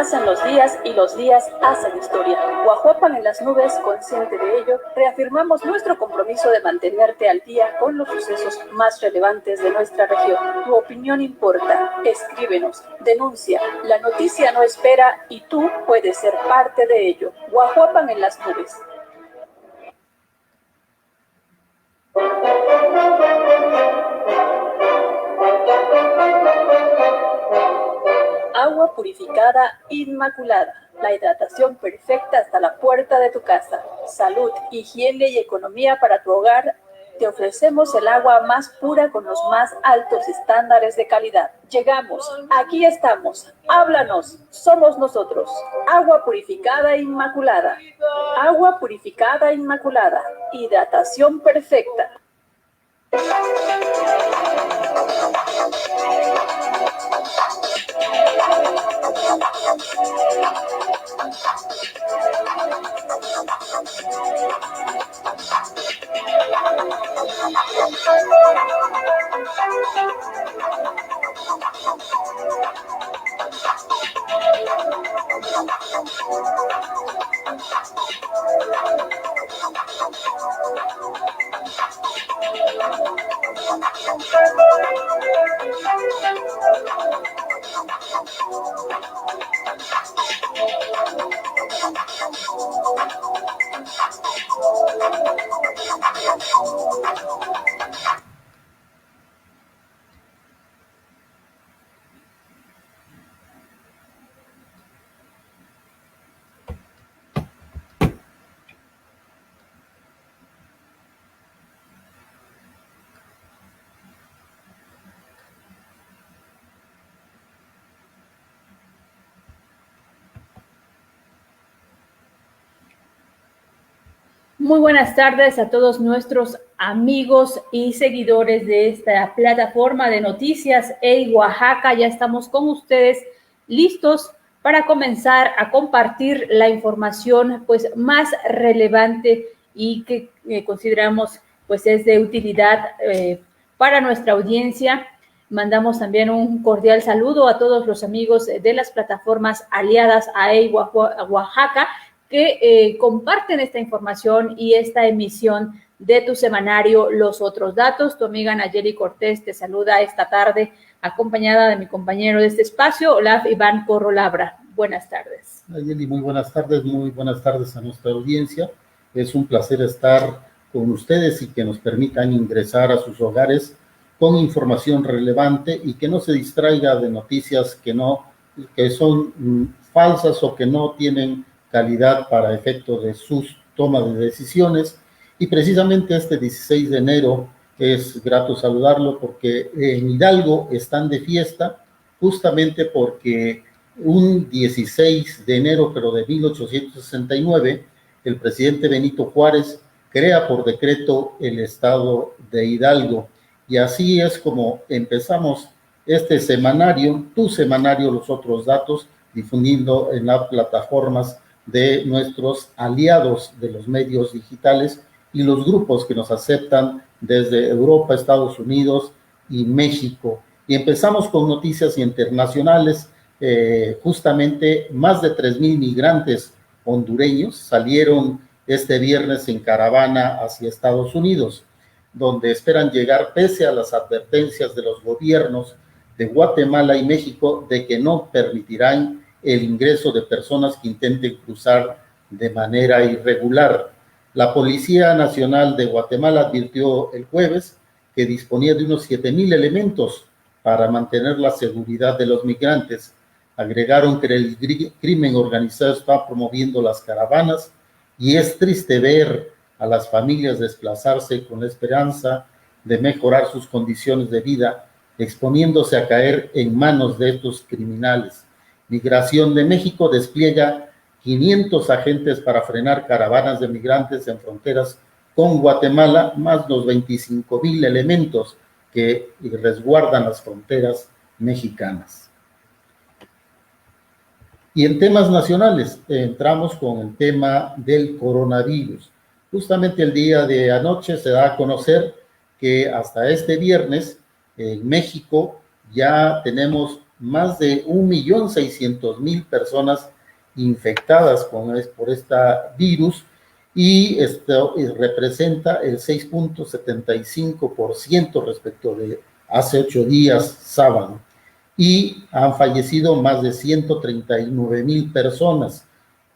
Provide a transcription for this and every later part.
Pasan los días y los días hacen historia. Guajuapan en las nubes, consciente de ello, reafirmamos nuestro compromiso de mantenerte al día con los sucesos más relevantes de nuestra región. Tu opinión importa. Escríbenos, denuncia. La noticia no espera y tú puedes ser parte de ello. Guajuapan en las nubes. Agua purificada inmaculada. La hidratación perfecta hasta la puerta de tu casa. Salud, higiene y economía para tu hogar. Te ofrecemos el agua más pura con los más altos estándares de calidad. Llegamos, aquí estamos. Háblanos, somos nosotros. Agua purificada inmaculada. Agua purificada inmaculada. Hidratación perfecta. Muy buenas tardes a todos nuestros amigos y seguidores de esta plataforma de noticias EY Oaxaca. Ya estamos con ustedes listos para comenzar a compartir la información pues más relevante y que consideramos pues es de utilidad para nuestra audiencia. Mandamos también un cordial saludo a todos los amigos de las plataformas aliadas a EY Oaxaca que comparten esta información y esta emisión de tu semanario Los Otros Datos. Tu amiga Nayeli Cortés te saluda esta tarde, acompañada de mi compañero de este espacio, Olaf Iván Corro Labra. Buenas tardes. Nayeli, muy buenas tardes a nuestra audiencia. Es un placer estar con ustedes y que nos permitan ingresar a sus hogares con información relevante y que no se distraiga de noticias que son falsas o que no tienen calidad para efecto de sus tomas de decisiones. Y precisamente este 16 de enero es grato saludarlo porque en Hidalgo están de fiesta, justamente porque un 16 de enero, pero de 1869, el presidente Benito Juárez crea por decreto el estado de Hidalgo. Y así es como empezamos este semanario, tu semanario, Los Otros Datos, difundiendo en las plataformas de nuestros aliados de los medios digitales y los grupos que nos aceptan desde Europa, Estados Unidos y México. Y empezamos con noticias internacionales. Justamente más de 3,000 migrantes hondureños salieron este viernes en caravana hacia Estados Unidos, donde esperan llegar pese a las advertencias de los gobiernos de Guatemala y México de que no permitirán el ingreso de personas que intenten cruzar de manera irregular. La Policía Nacional de Guatemala advirtió el jueves que disponía de unos 7,000 elementos para mantener la seguridad de los migrantes. Agregaron que el crimen organizado está promoviendo las caravanas y es triste ver a las familias desplazarse con la esperanza de mejorar sus condiciones de vida, exponiéndose a caer en manos de estos criminales. Migración de México despliega 500 agentes para frenar caravanas de migrantes en fronteras con Guatemala, más los 25,000 elementos que resguardan las fronteras mexicanas. Y en temas nacionales, entramos con el tema del coronavirus. Justamente el día de anoche se da a conocer que hasta este viernes en México ya tenemos más de 1.600.000 personas infectadas por este virus, y esto representa el 6.75% respecto de hace 8 días, sábado. Y han fallecido más de 139.000 personas.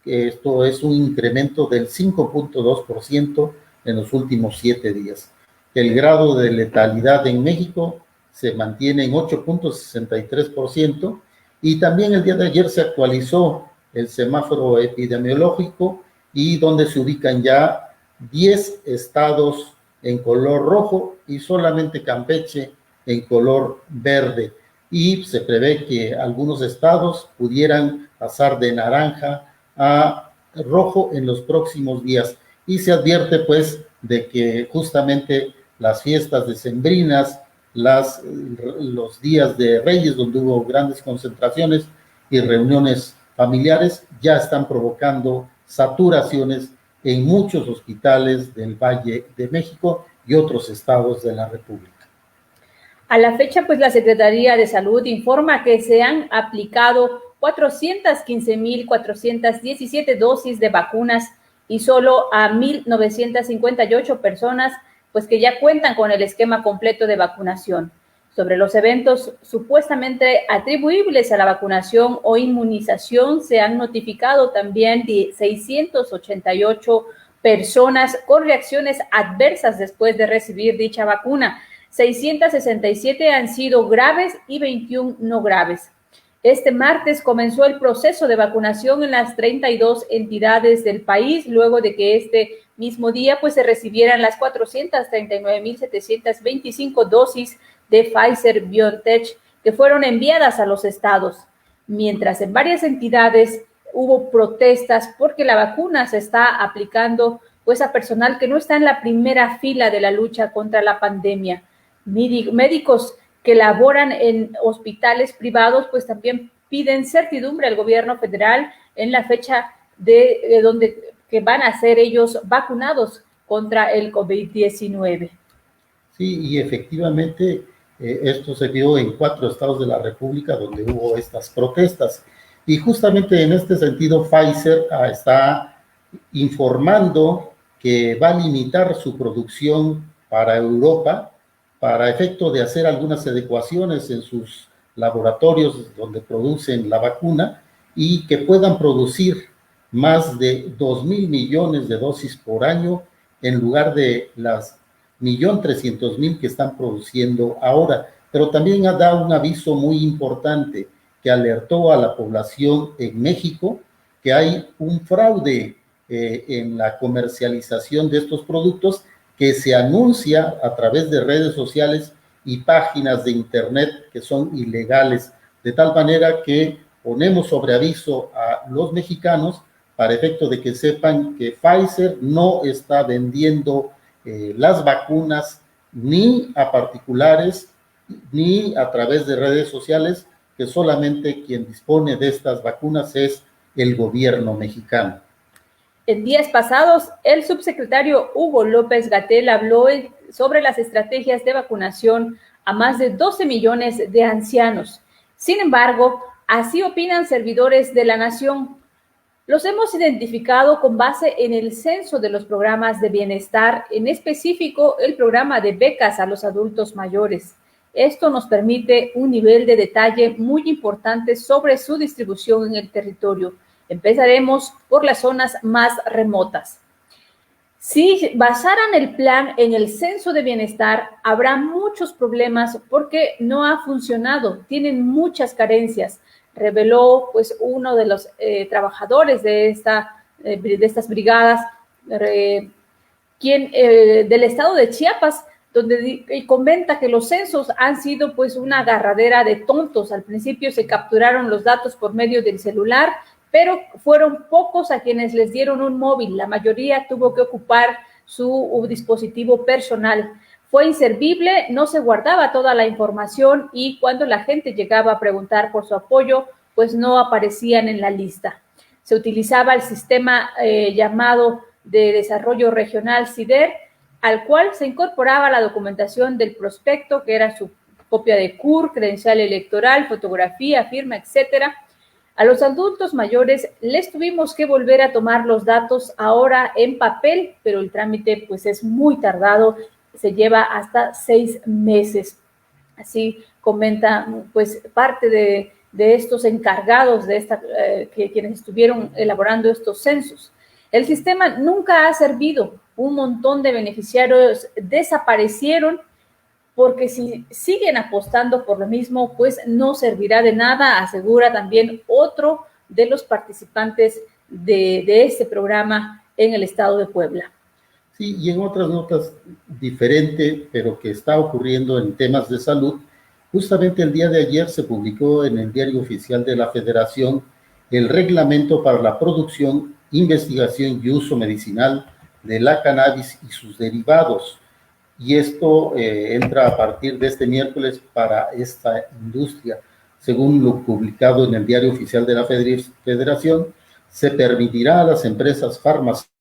Esto es un incremento del 5.2% en los últimos 7 días. El grado de letalidad en México se mantiene en 8.63%, y también el día de ayer se actualizó el semáforo epidemiológico, y donde se ubican ya 10 estados en color rojo y solamente Campeche en color verde, y se prevé que algunos estados pudieran pasar de naranja a rojo en los próximos días, y se advierte pues de que justamente las fiestas decembrinas, los días de Reyes, donde hubo grandes concentraciones y reuniones familiares, ya están provocando saturaciones en muchos hospitales del Valle de México y otros estados de la República. A la fecha, pues la Secretaría de Salud informa que se han aplicado 415.417 dosis de vacunas, y solo a 1.958 personas pues que ya cuentan con el esquema completo de vacunación. Sobre los eventos supuestamente atribuibles a la vacunación o inmunización, se han notificado también de 688 personas con reacciones adversas después de recibir dicha vacuna. 667 han sido graves y 21 no graves. Este martes comenzó el proceso de vacunación en las 32 entidades del país, luego de que este mismo día pues se recibieran las 439.725 dosis de Pfizer-BioNTech que fueron enviadas a los estados, mientras en varias entidades hubo protestas porque la vacuna se está aplicando pues a personal que no está en la primera fila de la lucha contra la pandemia. Médicos que laboran en hospitales privados pues también piden certidumbre al gobierno federal en la fecha de donde que van a ser ellos vacunados contra el COVID-19. Sí, y efectivamente esto se vio en 4 estados de la República donde hubo estas protestas. Y justamente en este sentido, Pfizer está informando que va a limitar su producción para Europa para efecto de hacer algunas adecuaciones en sus laboratorios donde producen la vacuna, y que puedan producir más de 2.000 millones de dosis por año en lugar de las 1.300.000 que están produciendo ahora. Pero también ha dado un aviso muy importante que alertó a la población en México que hay un fraude en la comercialización de estos productos, que se anuncia a través de redes sociales y páginas de internet que son ilegales, de tal manera que ponemos sobre aviso a los mexicanos para efecto de que sepan que Pfizer no está vendiendo las vacunas ni a particulares ni a través de redes sociales, que solamente quien dispone de estas vacunas es el gobierno mexicano. En días pasados, el subsecretario Hugo López-Gatell habló sobre las estrategias de vacunación a más de 12 millones de ancianos. Sin embargo, así opinan servidores de la nación. Los hemos identificado con base en el censo de los programas de bienestar, en específico el programa de becas a los adultos mayores. Esto nos permite un nivel de detalle muy importante sobre su distribución en el territorio. Empezaremos por las zonas más remotas. Si basaran el plan en el censo de bienestar, habrá muchos problemas porque no ha funcionado, tienen muchas carencias, reveló pues uno de los trabajadores de estas brigadas, del estado de Chiapas, donde comenta que los censos han sido pues una agarradera de tontos. Al principio se capturaron los datos por medio del celular, pero fueron pocos a quienes les dieron un móvil. La mayoría tuvo que ocupar su dispositivo personal. Fue inservible, no se guardaba toda la información, y cuando la gente llegaba a preguntar por su apoyo, pues no aparecían en la lista. Se utilizaba el sistema llamado de desarrollo regional CIDER, al cual se incorporaba la documentación del prospecto, que era su copia de CUR, credencial electoral, fotografía, firma, etcétera. A los adultos mayores les tuvimos que volver a tomar los datos ahora en papel, pero el trámite pues es muy tardado, se lleva hasta 6 meses. Así comenta pues parte de estos encargados de quienes estuvieron elaborando estos censos. El sistema nunca ha servido, un montón de beneficiarios desaparecieron, porque si siguen apostando por lo mismo, pues no servirá de nada, asegura también otro de los participantes de este programa en el estado de Puebla. Sí, y en otras notas diferente, pero que está ocurriendo en temas de salud, justamente el día de ayer se publicó en el Diario Oficial de la Federación el reglamento para la producción, investigación y uso medicinal de la cannabis y sus derivados. Y esto entra a partir de este miércoles para esta industria. Según lo publicado en el Diario Oficial de la Federación, se permitirá a las empresas farmacéuticas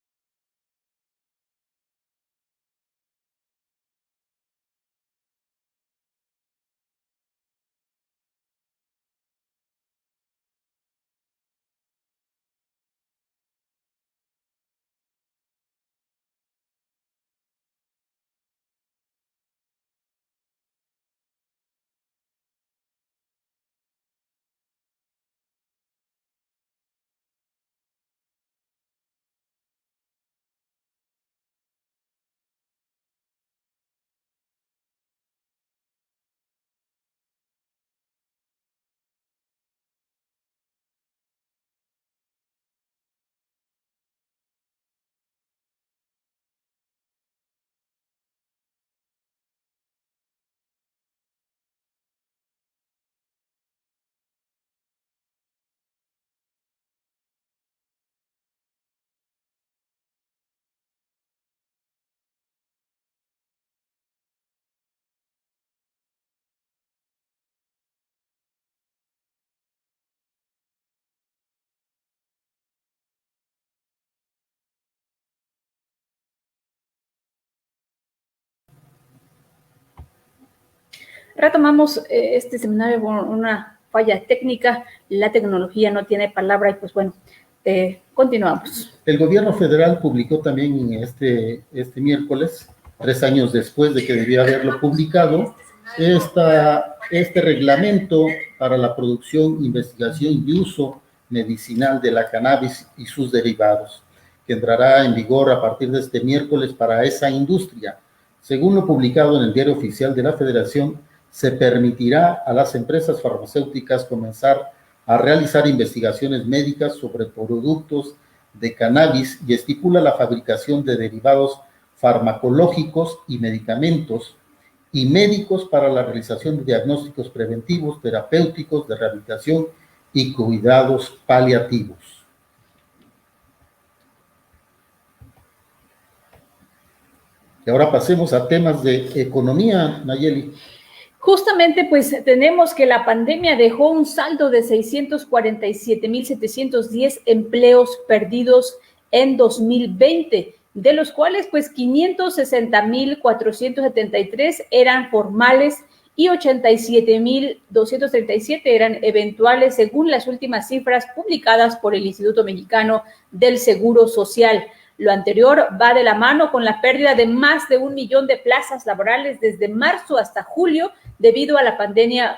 Retomamos este seminario con una falla técnica, la tecnología no tiene palabra y pues bueno, continuamos. El gobierno federal publicó también este miércoles, 3 años después de que debía haberlo publicado, este reglamento para la producción, investigación y uso medicinal de la cannabis y sus derivados, que entrará en vigor a partir de este miércoles para esa industria. Según lo publicado en el Diario Oficial de la Federación, se permitirá a las empresas farmacéuticas comenzar a realizar investigaciones médicas sobre productos de cannabis y estipula la fabricación de derivados farmacológicos y medicamentos y médicos para la realización de diagnósticos preventivos, terapéuticos, de rehabilitación y cuidados paliativos. Y ahora pasemos a temas de economía, Nayeli. Justamente, pues tenemos que la pandemia dejó un saldo de 647,710 empleos perdidos en 2020, de los cuales pues 560,473 eran formales y 87,237 eran eventuales, según las últimas cifras publicadas por el Instituto Mexicano del Seguro Social. Lo anterior va de la mano con la pérdida de más de 1 millón de plazas laborales desde marzo hasta julio debido a la pandemia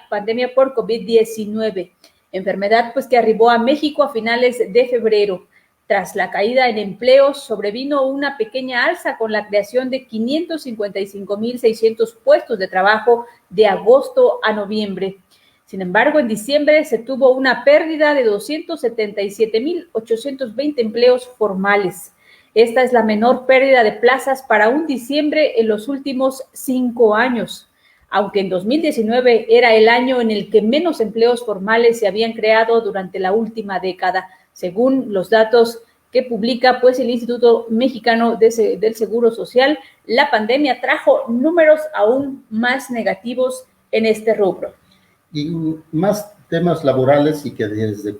por COVID-19, enfermedad pues que arribó a México a finales de febrero. Tras la caída en empleos, sobrevino una pequeña alza con la creación de 555,600 puestos de trabajo de agosto a noviembre. Sin embargo, en diciembre se tuvo una pérdida de 277,820 empleos formales. Esta es la menor pérdida de plazas para un diciembre en los últimos 5 años. Aunque en 2019 era el año en el que menos empleos formales se habían creado durante la última década, según los datos que publica pues el Instituto Mexicano del Seguro Social. La pandemia trajo números aún más negativos en este rubro. Y más temas laborales y que desde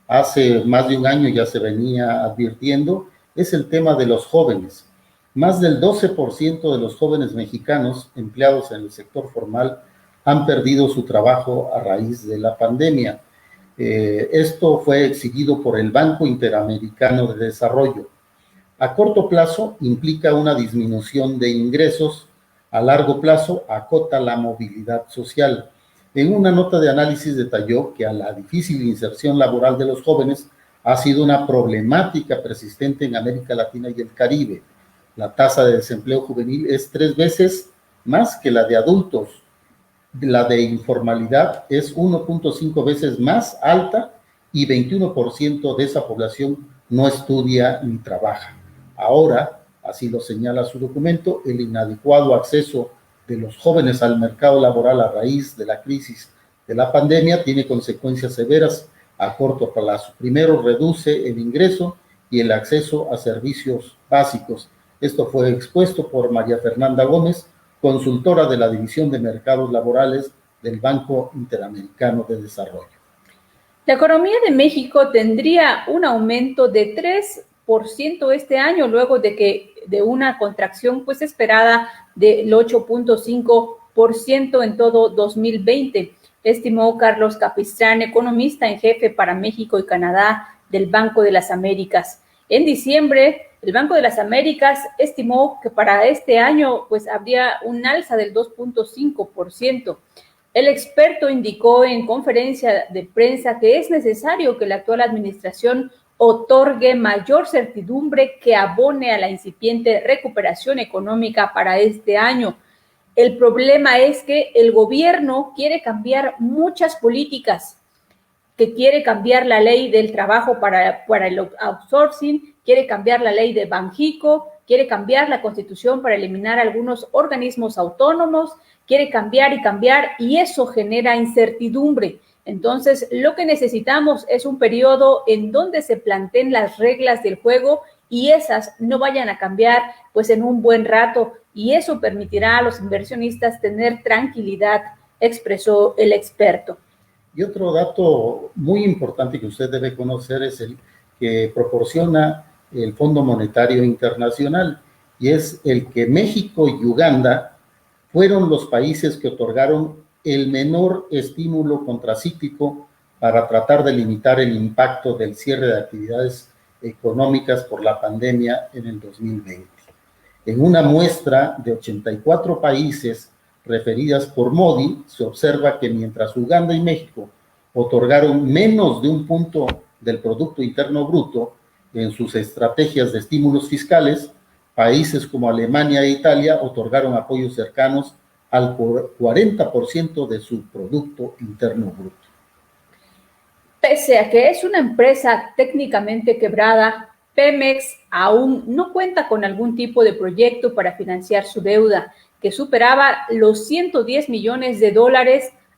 hace más de un año ya se venía advirtiendo, es el tema de los jóvenes. Más del 12% de los jóvenes mexicanos empleados en el sector formal han perdido su trabajo a raíz de la pandemia. Esto fue exhibido por el Banco Interamericano de Desarrollo. A corto plazo implica una disminución de ingresos, a largo plazo acota la movilidad social. En una nota de análisis detalló que a la difícil inserción laboral de los jóvenes ha sido una problemática persistente en América Latina y el Caribe. La tasa de desempleo juvenil es 3 veces más que la de adultos. La de informalidad es 1.5 veces más alta y 21% de esa población no estudia ni trabaja. Ahora, así lo señala su documento, el inadecuado acceso de los jóvenes al mercado laboral a raíz de la crisis de la pandemia tiene consecuencias severas a corto plazo. Primero, reduce el ingreso y el acceso a servicios básicos. Esto fue expuesto por María Fernanda Gómez, consultora de la División de Mercados Laborales del Banco Interamericano de Desarrollo. La economía de México tendría un aumento de 3% este año, luego de una contracción pues esperada del 8.5% en todo 2020, estimó Carlos Capistrán, economista en jefe para México y Canadá del Banco de las Américas. En diciembre, el Banco de las Américas estimó que para este año pues habría un alza del 2.5%. El experto indicó en conferencia de prensa que es necesario que la actual administración otorgue mayor certidumbre que abone a la incipiente recuperación económica para este año. El problema es que el gobierno quiere cambiar muchas políticas, que quiere cambiar la ley del trabajo para el outsourcing, quiere cambiar la ley de Banjico, quiere cambiar la Constitución para eliminar algunos organismos autónomos, quiere cambiar y eso genera incertidumbre. Entonces, lo que necesitamos es un periodo en donde se planteen las reglas del juego y esas no vayan a cambiar pues en un buen rato, y eso permitirá a los inversionistas tener tranquilidad, expresó el experto. Y otro dato muy importante que usted debe conocer es el que proporciona el Fondo Monetario Internacional, y es el que México y Uganda fueron los países que otorgaron el menor estímulo contracíclico para tratar de limitar el impacto del cierre de actividades económicas por la pandemia en el 2020. En una muestra de 84 países referidas por Modi, se observa que mientras Uganda y México otorgaron menos de 1 punto del Producto Interno Bruto en sus estrategias de estímulos fiscales, países como Alemania e Italia otorgaron apoyos cercanos al 40% de su Producto Interno Bruto. Pese a que es una empresa técnicamente quebrada, Pemex aún no cuenta con algún tipo de proyecto para financiar su deuda, que superaba los $110 millones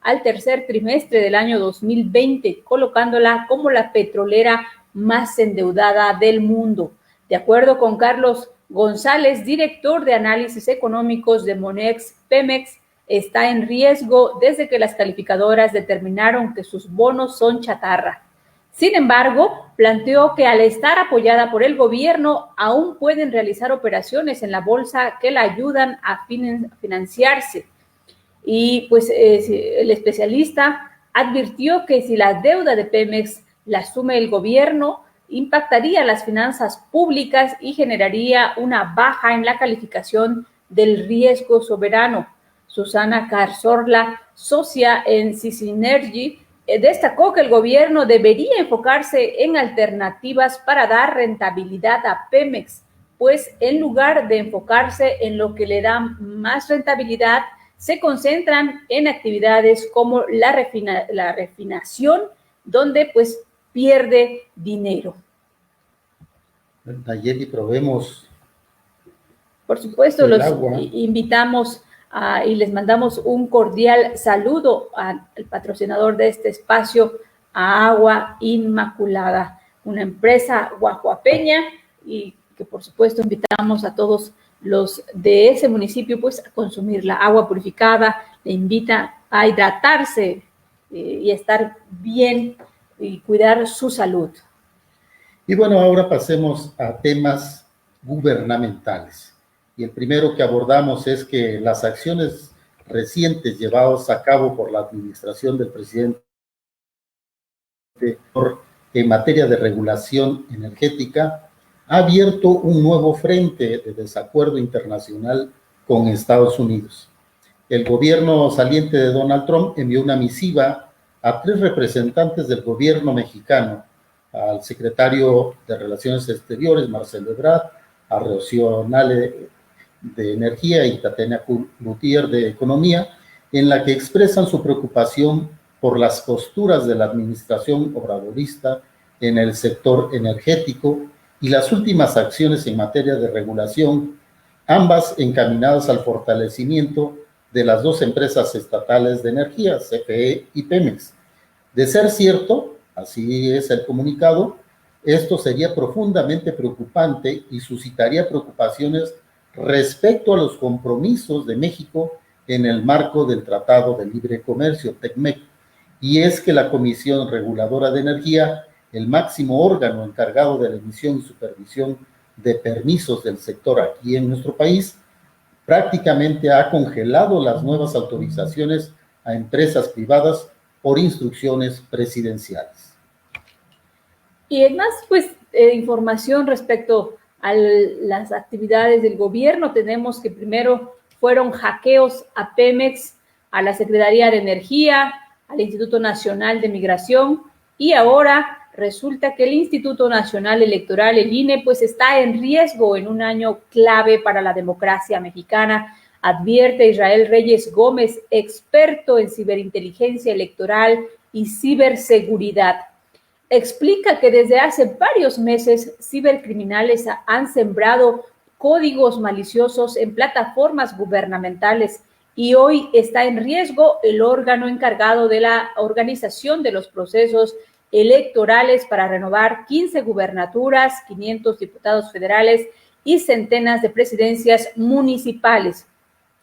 al tercer trimestre del año 2020, colocándola como la petrolera más endeudada del mundo. De acuerdo con Carlos González, director de análisis económicos de Monex, Pemex está en riesgo desde que las calificadoras determinaron que sus bonos son chatarra. Sin embargo, planteó que al estar apoyada por el gobierno, aún pueden realizar operaciones en la bolsa que la ayudan a financiarse. Y pues el especialista advirtió que si la deuda de Pemex la asume el gobierno, impactaría las finanzas públicas y generaría una baja en la calificación del riesgo soberano. Susana Cazorla, socia en Synergy, destacó que el gobierno debería enfocarse en alternativas para dar rentabilidad a Pemex, pues en lugar de enfocarse en lo que le da más rentabilidad, se concentran en actividades como la refinación, donde pues pierde dinero. Nayeli, probemos. Por supuesto, los invitamos y les mandamos un cordial saludo al patrocinador de este espacio, a Agua Inmaculada, una empresa guajuapeña, y que por supuesto invitamos a todos los de ese municipio pues a consumir la agua purificada, le invita a hidratarse y estar bien y cuidar su salud. Y bueno, ahora pasemos a temas gubernamentales. Y el primero que abordamos es que las acciones recientes llevados a cabo por la administración del presidente en materia de regulación energética, ha abierto un nuevo frente de desacuerdo internacional con Estados Unidos. El gobierno saliente de Donald Trump envió una misiva a 3 representantes del gobierno mexicano, al secretario de Relaciones Exteriores, Marcelo Ebrard, a Rocío Nale de Energía y Tatiana Cloutier de Economía, en la que expresan su preocupación por las posturas de la administración obradorista en el sector energético y las últimas acciones en materia de regulación, ambas encaminadas al fortalecimiento de las 2 empresas estatales de energía, CFE y Pemex. De ser cierto, así es el comunicado, esto sería profundamente preocupante y suscitaría preocupaciones respecto a los compromisos de México en el marco del Tratado de Libre Comercio, TECMEC, y es que la Comisión Reguladora de Energía, el máximo órgano encargado de la emisión y supervisión de permisos del sector aquí en nuestro país, prácticamente ha congelado las nuevas autorizaciones a empresas privadas por instrucciones presidenciales. Y además, pues, información respecto a las actividades del gobierno. Tenemos que primero fueron hackeos a Pemex, a la Secretaría de Energía, al Instituto Nacional de Migración, y ahora resulta que el Instituto Nacional Electoral, el INE, pues está en riesgo en un año clave para la democracia mexicana, advierte Israel Reyes Gómez, experto en ciberinteligencia electoral y ciberseguridad. Explica que desde hace varios meses cibercriminales han sembrado códigos maliciosos en plataformas gubernamentales y hoy está en riesgo el órgano encargado de la organización de los procesos electorales para renovar 15 gubernaturas, 500 diputados federales y centenas de presidencias municipales.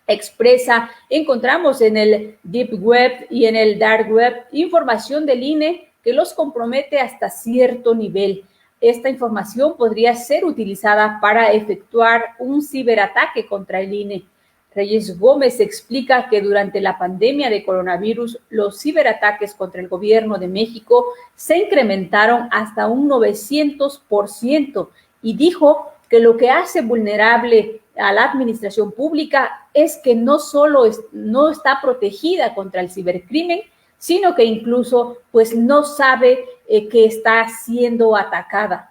Expresa, encontramos en el Deep Web y en el Dark Web información del INE que los compromete hasta cierto nivel. Esta información podría ser utilizada para efectuar un ciberataque contra el INE. Reyes Gómez explica que durante la pandemia de coronavirus, los ciberataques contra el gobierno de México se incrementaron hasta un 900% y dijo que lo que hace vulnerable a la administración pública es que no solo no está protegida contra el cibercrimen, sino que incluso pues no sabe que está siendo atacada.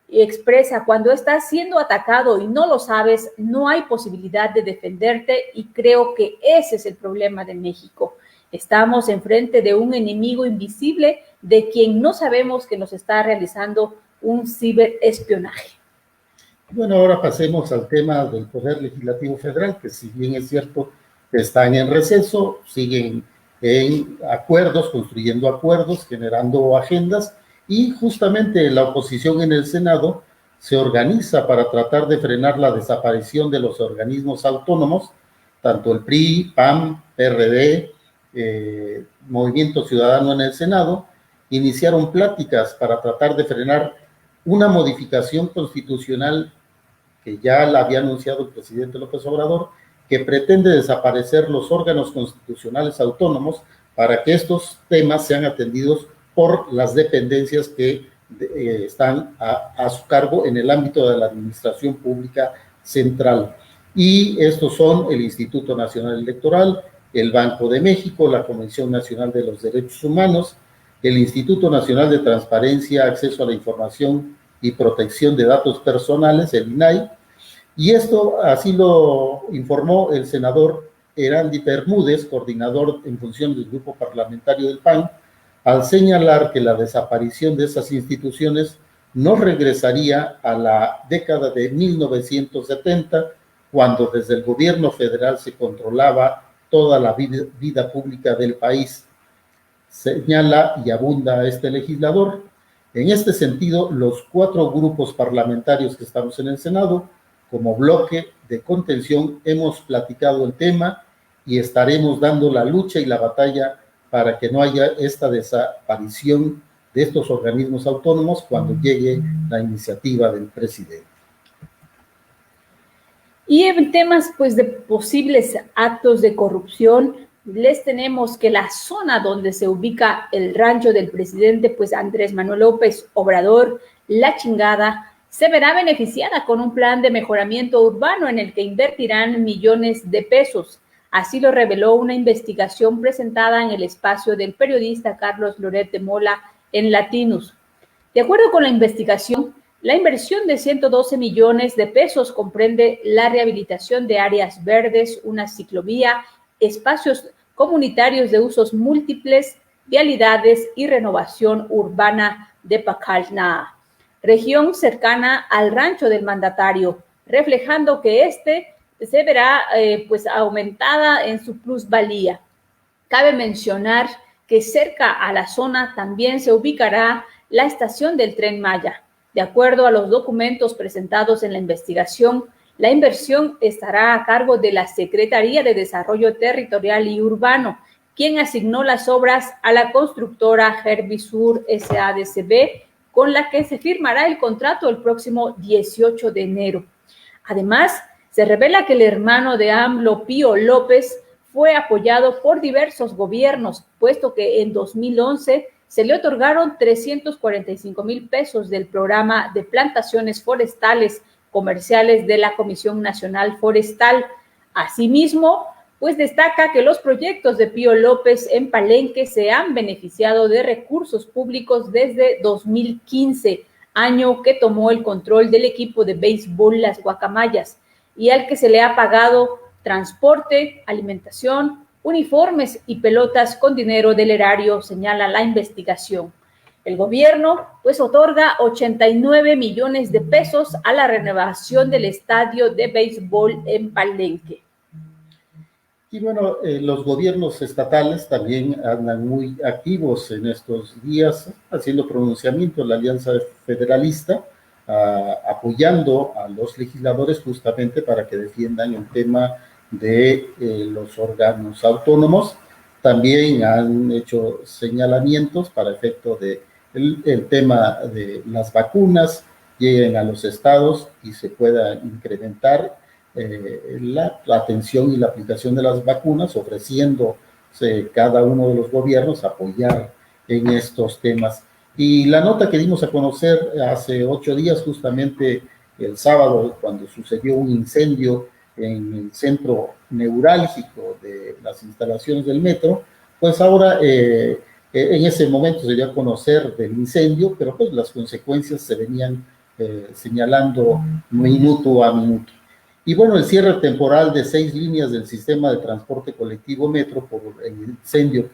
Y expresa, cuando estás siendo atacado y no lo sabes, no hay posibilidad de defenderte y creo que ese es el problema de México. Estamos enfrente de un enemigo invisible de quien no sabemos que nos está realizando un ciberespionaje. Bueno, ahora pasemos al tema del Poder Legislativo Federal, que si bien es cierto que están en receso, siguen en acuerdos, construyendo acuerdos, generando agendas, y justamente la oposición en el Senado se organiza para tratar de frenar la desaparición de los organismos autónomos, tanto el PRI, PAN, PRD, Movimiento Ciudadano en el Senado, iniciaron pláticas para tratar de frenar una modificación constitucional que ya la había anunciado el presidente López Obrador, que pretende desaparecer los órganos constitucionales autónomos para que estos temas sean atendidos por las dependencias que están a su cargo en el ámbito de la administración pública central. Y estos son el Instituto Nacional Electoral, el Banco de México, la Comisión Nacional de los Derechos Humanos, el Instituto Nacional de Transparencia, Acceso a la Información y Protección de Datos Personales, el INAI, y esto así lo informó el senador Erandy Bermúdez, coordinador en función del grupo parlamentario del PAN, al señalar que la desaparición de esas instituciones no regresaría a la década de 1970, cuando desde el gobierno federal se controlaba toda la vida pública del país. Señala y abunda este legislador. En este sentido, los 4 grupos parlamentarios que estamos en el Senado, como bloque de contención, hemos platicado el tema y estaremos dando la lucha y la batalla para que no haya esta desaparición de estos organismos autónomos cuando llegue la iniciativa del presidente. Y en temas pues de posibles actos de corrupción, les tenemos que la zona donde se ubica el rancho del presidente pues Andrés Manuel López Obrador, La Chingada, se verá beneficiada con un plan de mejoramiento urbano en el que invertirán millones de pesos. Así lo reveló una investigación presentada en el espacio del periodista Carlos Loret de Mola en Latinus. De acuerdo con la investigación, la inversión de 112 millones de pesos comprende la rehabilitación de áreas verdes, una ciclovía, espacios comunitarios de usos múltiples, vialidades y renovación urbana de Pacalná, región cercana al rancho del mandatario, reflejando que se verá pues aumentada en su plusvalía. Cabe mencionar que cerca a la zona también se ubicará la estación del Tren Maya. De acuerdo a los documentos presentados en la investigación, la inversión estará a cargo de la Secretaría de Desarrollo Territorial y Urbano, quien asignó las obras a la constructora Herbisur SADCB, con la que se firmará el contrato el próximo 18 de enero. Además, se revela que el hermano de AMLO, Pío López, fue apoyado por diversos gobiernos, puesto que en 2011 se le otorgaron 345,000 pesos del programa de plantaciones forestales comerciales de la Comisión Nacional Forestal. Asimismo, pues destaca que los proyectos de Pío López en Palenque se han beneficiado de recursos públicos desde 2015, año que tomó el control del equipo de béisbol Las Guacamayas, y al que se le ha pagado transporte, alimentación, uniformes y pelotas con dinero del erario, señala la investigación. El gobierno pues otorga 89 millones de pesos a la renovación del estadio de béisbol en Palenque. Y bueno, los gobiernos estatales también andan muy activos en estos días, haciendo pronunciamientos, la Alianza Federalista, apoyando a los legisladores justamente para que defiendan el tema de los órganos autónomos. También han hecho señalamientos para efecto de el tema de las vacunas, lleguen a los estados y se pueda incrementar la atención y la aplicación de las vacunas, ofreciéndose cada uno de los gobiernos apoyar en estos temas. Y la nota que dimos a conocer hace 8 días, justamente el sábado, cuando sucedió un incendio en el centro neurálgico de las instalaciones del metro, pues ahora en ese momento se dio a conocer del incendio, pero pues las consecuencias se venían señalando minuto a minuto. Y bueno, el cierre temporal de 6 líneas del sistema de transporte colectivo Metro por el incendio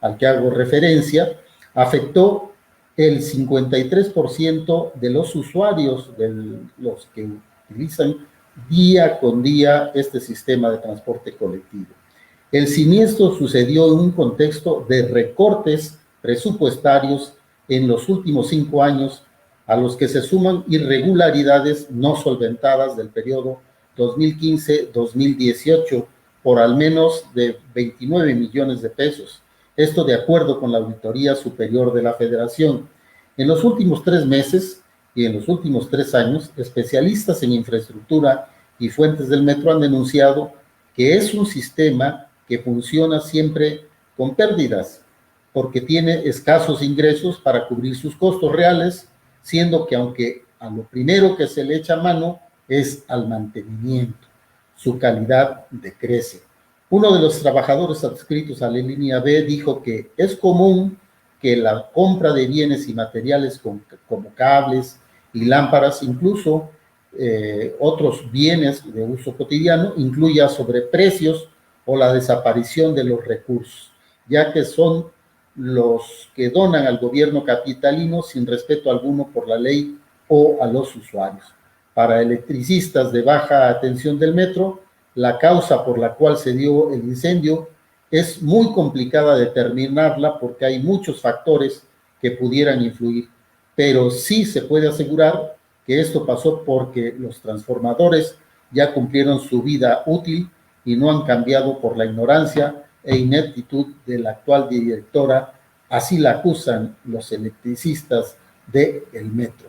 al que hago referencia, afectó el 53% de los usuarios, de los que utilizan día con día este sistema de transporte colectivo. El siniestro sucedió en un contexto de recortes presupuestarios en los últimos 5 años, a los que se suman irregularidades no solventadas del periodo 2015-2018 por al menos de 29 millones de pesos. Esto de acuerdo con la Auditoría Superior de la Federación. En los últimos 3 meses y en los últimos 3 años, especialistas en infraestructura y fuentes del metro han denunciado que es un sistema que funciona siempre con pérdidas, porque tiene escasos ingresos para cubrir sus costos reales, siendo que aunque a lo primero que se le echa mano es al mantenimiento, su calidad decrece. Uno de los trabajadores adscritos a la línea B dijo que es común que la compra de bienes y materiales como cables y lámparas, incluso otros bienes de uso cotidiano, incluya sobreprecios o la desaparición de los recursos, ya que son los que donan al gobierno capitalino sin respeto alguno por la ley o a los usuarios. Para electricistas de baja tensión del metro, la causa por la cual se dio el incendio es muy complicada determinarla porque hay muchos factores que pudieran influir, pero sí se puede asegurar que esto pasó porque los transformadores ya cumplieron su vida útil y no han cambiado por la ignorancia e ineptitud de la actual directora, así la acusan los electricistas del metro.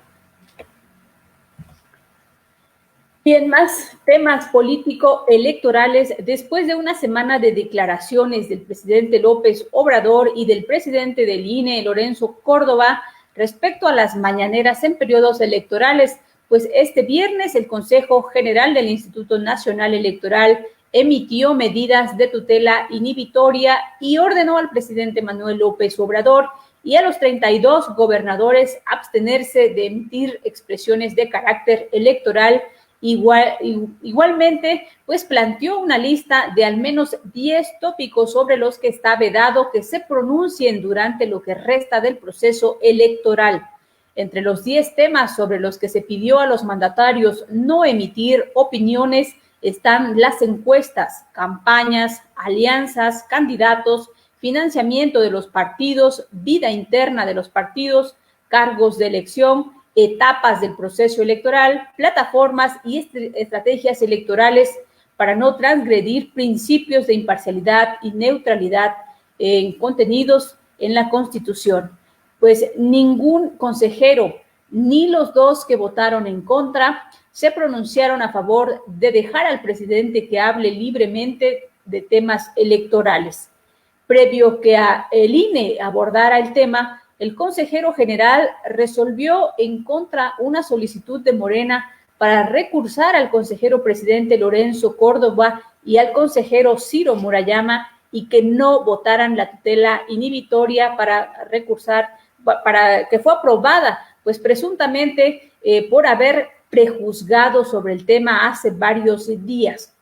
Y en más temas político-electorales, después de una semana de declaraciones del presidente López Obrador y del presidente del INE, Lorenzo Córdoba, respecto a las mañaneras en periodos electorales, pues este viernes el Consejo General del Instituto Nacional Electoral emitió medidas de tutela inhibitoria y ordenó al presidente Manuel López Obrador y a los 32 gobernadores abstenerse de emitir expresiones de carácter electoral. Igualmente, pues planteó una lista de al menos 10 tópicos sobre los que está vedado que se pronuncien durante lo que resta del proceso electoral. Entre los 10 temas sobre los que se pidió a los mandatarios no emitir opiniones están las encuestas, campañas, alianzas, candidatos, financiamiento de los partidos, vida interna de los partidos, cargos de elección, etapas del proceso electoral, plataformas y estrategias electorales para no transgredir principios de imparcialidad y neutralidad en contenidos en la Constitución. Pues ningún consejero, ni los dos que votaron en contra, se pronunciaron a favor de dejar al presidente que hable libremente de temas electorales. Previo que el INE abordara el tema, el consejero general resolvió en contra una solicitud de Morena para recursar al consejero presidente Lorenzo Córdoba y al consejero Ciro Murayama y que no votaran la tutela inhibitoria para recursar, para que fue aprobada, pues presuntamente por haber prejuzgado sobre el tema hace varios días.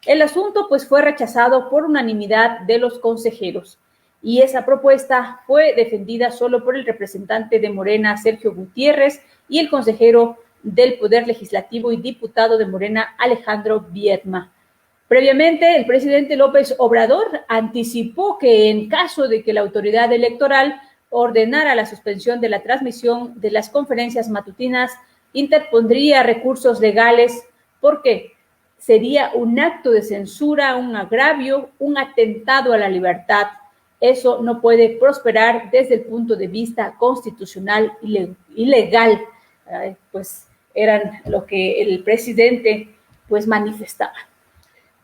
El asunto pues fue rechazado por unanimidad de los consejeros y esa propuesta fue defendida solo por el representante de Morena, Sergio Gutiérrez, y el consejero del Poder Legislativo y diputado de Morena, Alejandro Viedma. Previamente, el presidente López Obrador anticipó que en caso de que la autoridad electoral ordenara la suspensión de la transmisión de las conferencias matutinas, interpondría recursos legales porque sería un acto de censura, un agravio, un atentado a la libertad. Eso no puede prosperar desde el punto de vista constitucional y legal. Pues eran lo que el presidente pues manifestaba.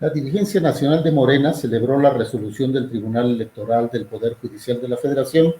La dirigencia nacional de Morena celebró la resolución del Tribunal Electoral del Poder Judicial de la Federación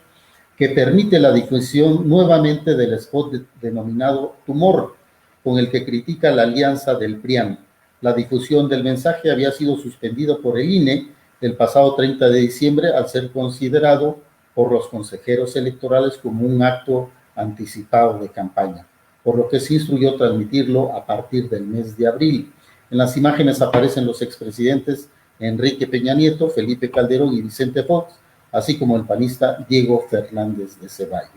que permite la difusión nuevamente del spot denominado Tumor, con el que critica la alianza del PRIAN. La difusión del mensaje había sido suspendido por el INE el pasado 30 de diciembre al ser considerado por los consejeros electorales como un acto anticipado de campaña, por lo que se instruyó transmitirlo a partir del mes de abril. En las imágenes aparecen los expresidentes Enrique Peña Nieto, Felipe Calderón y Vicente Fox, así como el panista Diego Fernández de Ceballos.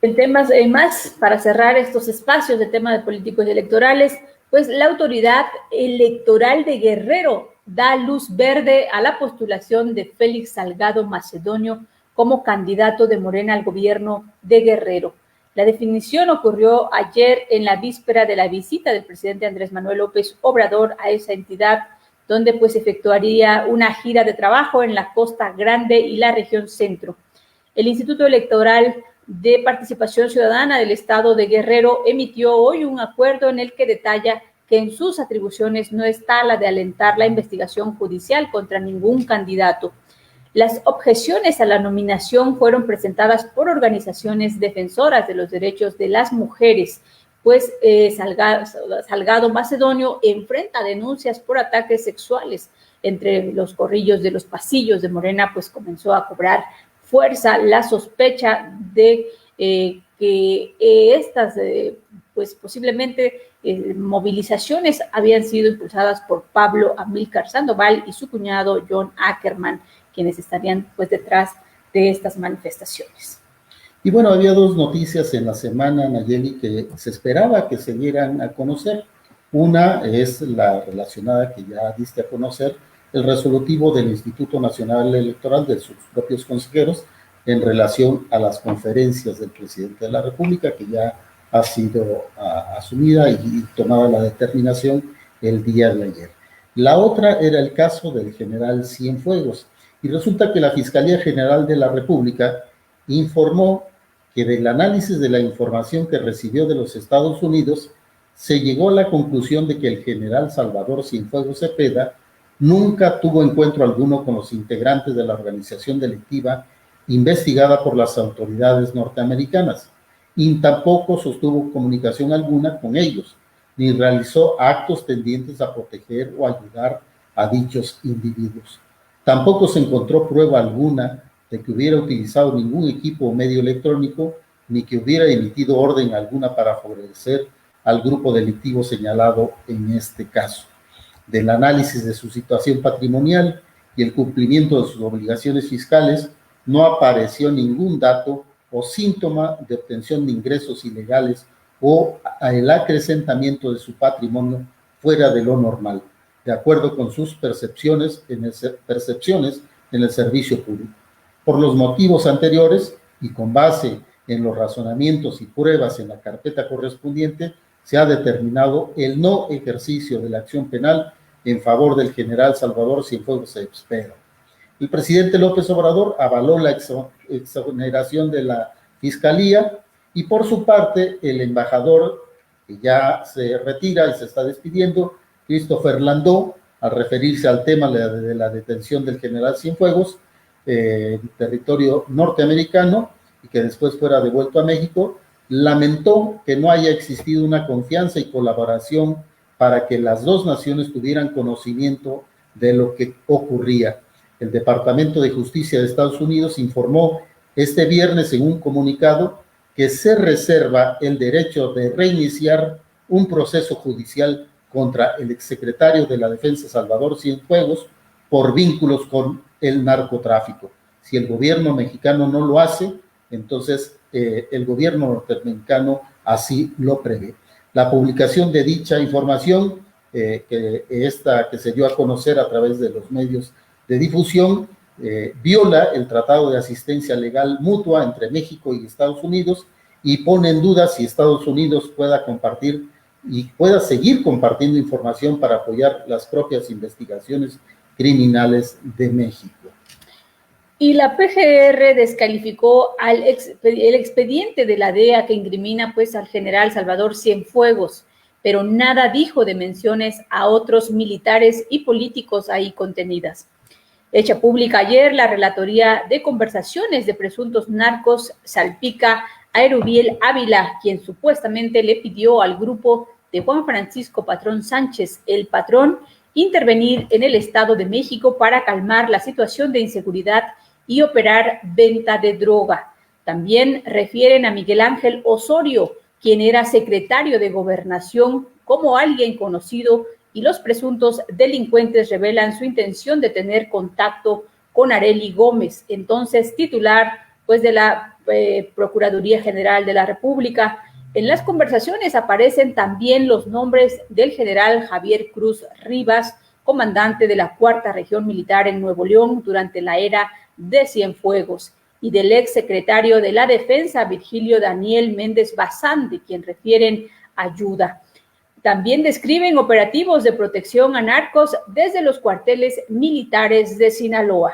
En temas más, para cerrar estos espacios de temas de políticos y electorales, pues la autoridad electoral de Guerrero da luz verde a la postulación de Félix Salgado Macedonio como candidato de Morena al gobierno de Guerrero. La definición ocurrió ayer en la víspera de la visita del presidente Andrés Manuel López Obrador a esa entidad, donde pues efectuaría una gira de trabajo en la Costa Grande y la región centro. El Instituto Electoral de Participación Ciudadana del Estado de Guerrero emitió hoy un acuerdo en el que detalla que en sus atribuciones no está la de alentar la investigación judicial contra ningún candidato. Las objeciones a la nominación fueron presentadas por organizaciones defensoras de los derechos de las mujeres, pues Salgado Macedonio enfrenta denuncias por ataques sexuales. Entre los corrillos de los pasillos de Morena, pues comenzó a cobrar fuerza la sospecha de que estas, pues posiblemente movilizaciones habían sido impulsadas por Pablo Amílcar Sandoval y su cuñado John Ackerman, quienes estarían pues detrás de estas manifestaciones. Y bueno, había dos noticias en la semana, Nayeli, que se esperaba que se dieran a conocer. Una es la relacionada que ya diste a conocer, el resolutivo del Instituto Nacional Electoral de sus propios consejeros en relación a las conferencias del presidente de la República, que ya ha sido asumida y tomada la determinación el día de ayer. La otra era el caso del general Cienfuegos, y resulta que la Fiscalía General de la República informó que del análisis de la información que recibió de los Estados Unidos, se llegó a la conclusión de que el general Salvador Cienfuegos Cepeda nunca tuvo encuentro alguno con los integrantes de la organización delictiva investigada por las autoridades norteamericanas, y tampoco sostuvo comunicación alguna con ellos, ni realizó actos tendientes a proteger o ayudar a dichos individuos. Tampoco se encontró prueba alguna de que hubiera utilizado ningún equipo o medio electrónico, ni que hubiera emitido orden alguna para favorecer al grupo delictivo señalado en este caso. Del análisis de su situación patrimonial y el cumplimiento de sus obligaciones fiscales, no apareció ningún dato o síntoma de obtención de ingresos ilegales o el acrecentamiento de su patrimonio fuera de lo normal, de acuerdo con sus percepciones en el servicio público. Por los motivos anteriores y con base en los razonamientos y pruebas en la carpeta correspondiente, se ha determinado el no ejercicio de la acción penal en favor del general Salvador Cienfuegos Cepeda. El presidente López Obrador avaló la exoneración de la Fiscalía y por su parte el embajador, que ya se retira y se está despidiendo, Christopher Landó, al referirse al tema de la detención del general Cienfuegos en territorio norteamericano y que después fuera devuelto a México, lamentó que no haya existido una confianza y colaboración para que las dos naciones tuvieran conocimiento de lo que ocurría. El Departamento de Justicia de Estados Unidos informó este viernes en un comunicado que se reserva el derecho de reiniciar un proceso judicial contra el exsecretario de la Defensa Salvador Cienfuegos por vínculos con el narcotráfico. Si el gobierno mexicano no lo hace, entonces el gobierno norteamericano así lo prevé. La publicación de dicha información, que se dio a conocer a través de los medios de difusión, viola el Tratado de Asistencia Legal Mutua entre México y Estados Unidos y pone en duda si Estados Unidos pueda compartir y pueda seguir compartiendo información para apoyar las propias investigaciones criminales de México. Y la PGR descalificó el expediente de la DEA que incrimina pues al general Salvador Cienfuegos, pero nada dijo de menciones a otros militares y políticos ahí contenidas. Hecha pública ayer, la Relatoría de Conversaciones de Presuntos Narcos salpica a Erubiel Ávila, quien supuestamente le pidió al grupo de Juan Francisco Patrón Sánchez, el patrón, intervenir en el Estado de México para calmar la situación de inseguridad y operar venta de droga. También refieren a Miguel Ángel Osorio, quien era secretario de Gobernación, como alguien conocido, y los presuntos delincuentes revelan su intención de tener contacto con Arely Gómez, entonces titular pues de la Procuraduría General de la República. En las conversaciones aparecen también los nombres del general Javier Cruz Rivas, comandante de la Cuarta Región Militar en Nuevo León durante la era de Cienfuegos, y del ex secretario de la Defensa, Virgilio Daniel Méndez Bazán, de quien refieren ayuda. También describen operativos de protección a narcos desde los cuarteles militares de Sinaloa.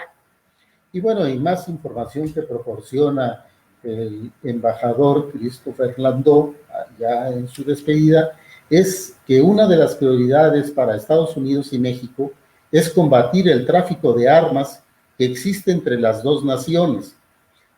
Y bueno, y más información que proporciona el embajador Christopher Landó, ya en su despedida, es que una de las prioridades para Estados Unidos y México es combatir el tráfico de armas que existe entre las dos naciones.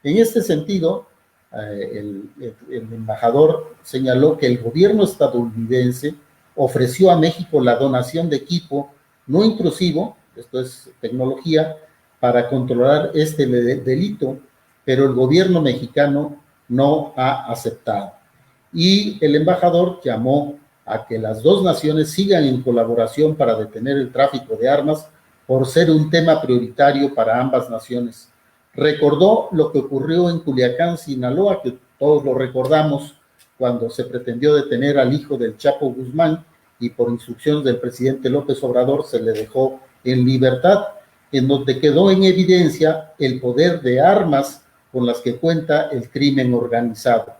En este sentido, el embajador señaló que el gobierno estadounidense ofreció a México la donación de equipo no intrusivo, esto es tecnología, para controlar este delito, pero el gobierno mexicano no ha aceptado. Y el embajador llamó a que las dos naciones sigan en colaboración para detener el tráfico de armas por ser un tema prioritario para ambas naciones. Recordó lo que ocurrió en Culiacán, Sinaloa, que todos lo recordamos, cuando se pretendió detener al hijo del Chapo Guzmán y por instrucciones del presidente López Obrador se le dejó en libertad, en donde quedó en evidencia el poder de armas con las que cuenta el crimen organizado.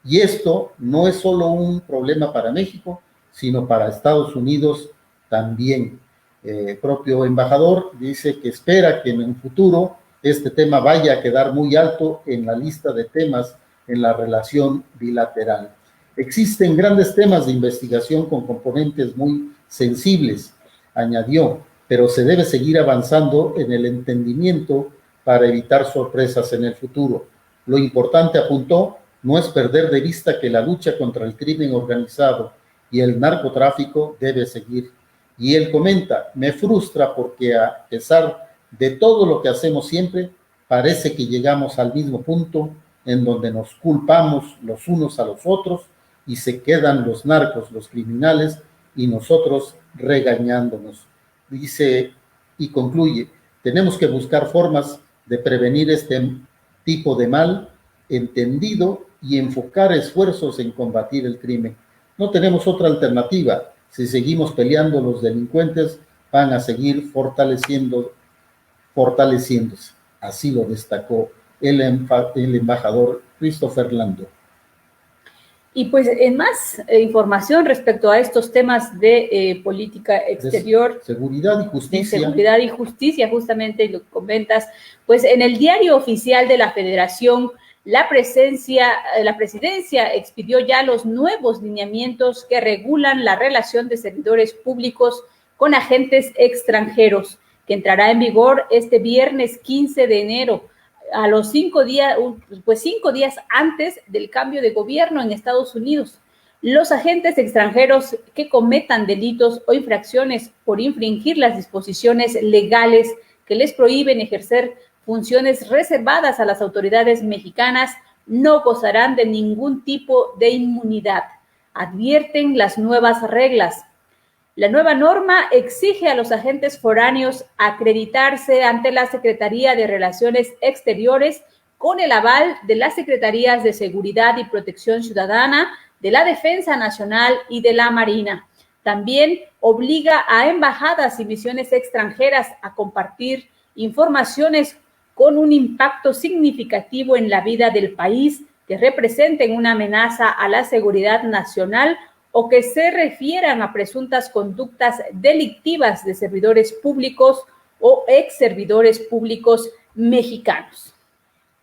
Y esto no es solo un problema para México, sino para Estados Unidos también. El propio embajador dice que espera que en un futuro este tema vaya a quedar muy alto en la lista de temas en la relación bilateral. Existen grandes temas de investigación con componentes muy sensibles, añadió, pero se debe seguir avanzando en el entendimiento para evitar sorpresas en el futuro. Lo importante, apuntó, no es perder de vista que la lucha contra el crimen organizado y el narcotráfico debe seguir. Y él comenta, me frustra porque a pesar de todo lo que hacemos siempre, parece que llegamos al mismo punto en donde nos culpamos los unos a los otros y se quedan los narcos, los criminales, y nosotros regañándonos. Dice y concluye, tenemos que buscar formas de prevenir este tipo de mal entendido y enfocar esfuerzos en combatir el crimen. No tenemos otra alternativa. Si seguimos peleando, los delincuentes van a seguir fortaleciéndose. Así lo destacó el embajador Christopher Lando. Y pues en más información respecto a estos temas de política exterior, de seguridad y justicia. De seguridad y justicia, justamente lo comentas, pues en el diario oficial de la Federación, la presidencia expidió ya los nuevos lineamientos que regulan la relación de servidores públicos con agentes extranjeros, que entrará en vigor este viernes 15 de enero. A los 5 días, pues 5 días antes del cambio de gobierno en Estados Unidos. Los agentes extranjeros que cometan delitos o infracciones por infringir las disposiciones legales que les prohíben ejercer funciones reservadas a las autoridades mexicanas no gozarán de ningún tipo de inmunidad, advierten las nuevas reglas. La nueva norma exige a los agentes foráneos acreditarse ante la Secretaría de Relaciones Exteriores con el aval de las Secretarías de Seguridad y Protección Ciudadana, de la Defensa Nacional y de la Marina. También obliga a embajadas y misiones extranjeras a compartir informaciones con un impacto significativo en la vida del país que representen una amenaza a la seguridad nacional o que se refieran a presuntas conductas delictivas de servidores públicos o ex servidores públicos mexicanos.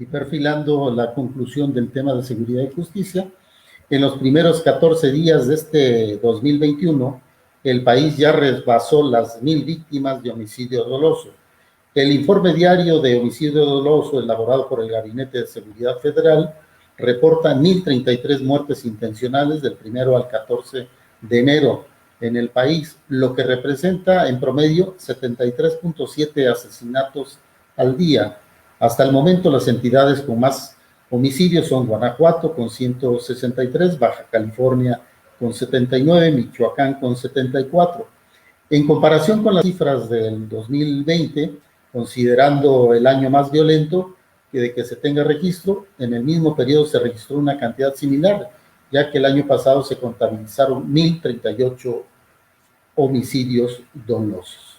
Y perfilando la conclusión del tema de seguridad y justicia, en los primeros 14 días de este 2021, el país ya rebasó las 1,000 víctimas de homicidio doloso. El informe diario de homicidio doloso elaborado por el Gabinete de Seguridad Federal reporta 1,033 muertes intencionales del 1 al 14 de enero en el país, lo que representa en promedio 73.7 asesinatos al día. Hasta el momento, las entidades con más homicidios son Guanajuato con 163, Baja California con 79, Michoacán con 74. En comparación con las cifras del 2020, considerando el año más violento, de que se tenga registro, en el mismo periodo se registró una cantidad similar, ya que el año pasado se contabilizaron 1,038 homicidios dolosos.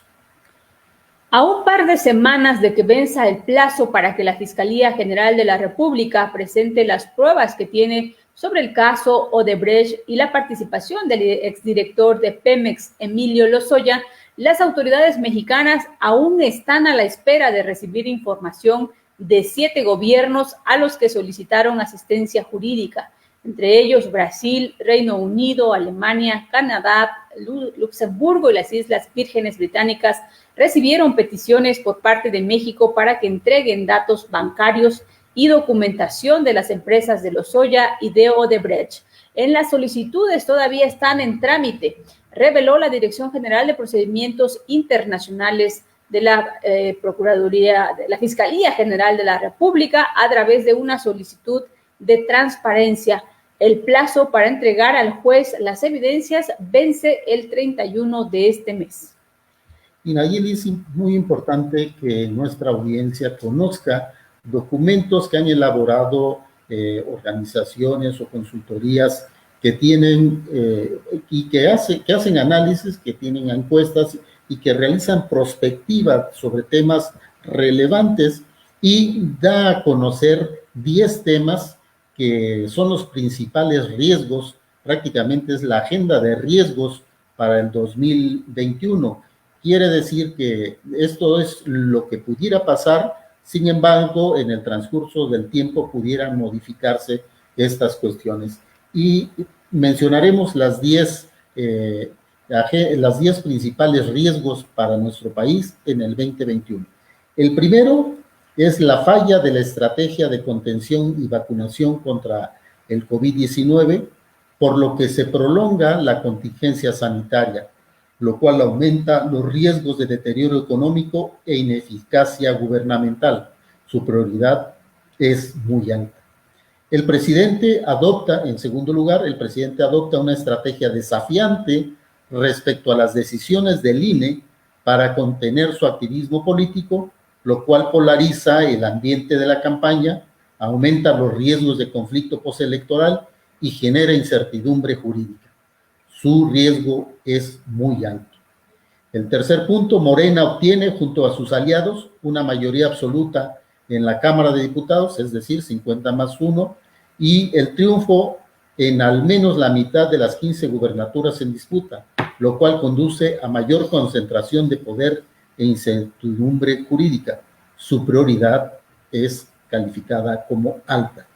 A un par de semanas de que venza el plazo para que la Fiscalía General de la República presente las pruebas que tiene sobre el caso Odebrecht y la participación del exdirector de Pemex, Emilio Lozoya, las autoridades mexicanas aún están a la espera de recibir información de 7 gobiernos a los que solicitaron asistencia jurídica, entre ellos Brasil, Reino Unido, Alemania, Canadá, Luxemburgo y las Islas Vírgenes Británicas recibieron peticiones por parte de México para que entreguen datos bancarios y documentación de las empresas de Lozoya y de Odebrecht. En las solicitudes todavía están en trámite, reveló la Dirección General de Procedimientos Internacionales de la Procuraduría, de la Fiscalía General de la República a través de una solicitud de transparencia. El plazo para entregar al juez las evidencias vence el 31 de este mes. Y Nayeli, es muy importante que nuestra audiencia conozca documentos que han elaborado organizaciones o consultorías que tienen y que hacen análisis, que tienen encuestas y que realizan prospectiva sobre temas relevantes y da a conocer 10 temas que son los principales riesgos, prácticamente es la agenda de riesgos para el 2021. Quiere decir que esto es lo que pudiera pasar, sin embargo, en el transcurso del tiempo pudieran modificarse estas cuestiones. Y mencionaremos las 10 principales riesgos para nuestro país en el 2021. El primero es la falla de la estrategia de contención y vacunación contra el COVID-19, por lo que se prolonga la contingencia sanitaria, lo cual aumenta los riesgos de deterioro económico e ineficacia gubernamental. Su prioridad es muy alta. En segundo lugar, el presidente adopta una estrategia desafiante respecto a las decisiones del INE para contener su activismo político, lo cual polariza el ambiente de la campaña, aumenta los riesgos de conflicto postelectoral y genera incertidumbre jurídica. Su riesgo es muy alto. El tercer punto, Morena obtiene junto a sus aliados una mayoría absoluta en la Cámara de Diputados, es decir, 50+1, y el triunfo en al menos la mitad de las 15 gubernaturas en disputa, lo cual conduce a mayor concentración de poder e incertidumbre jurídica. Su prioridad es calificada como alta.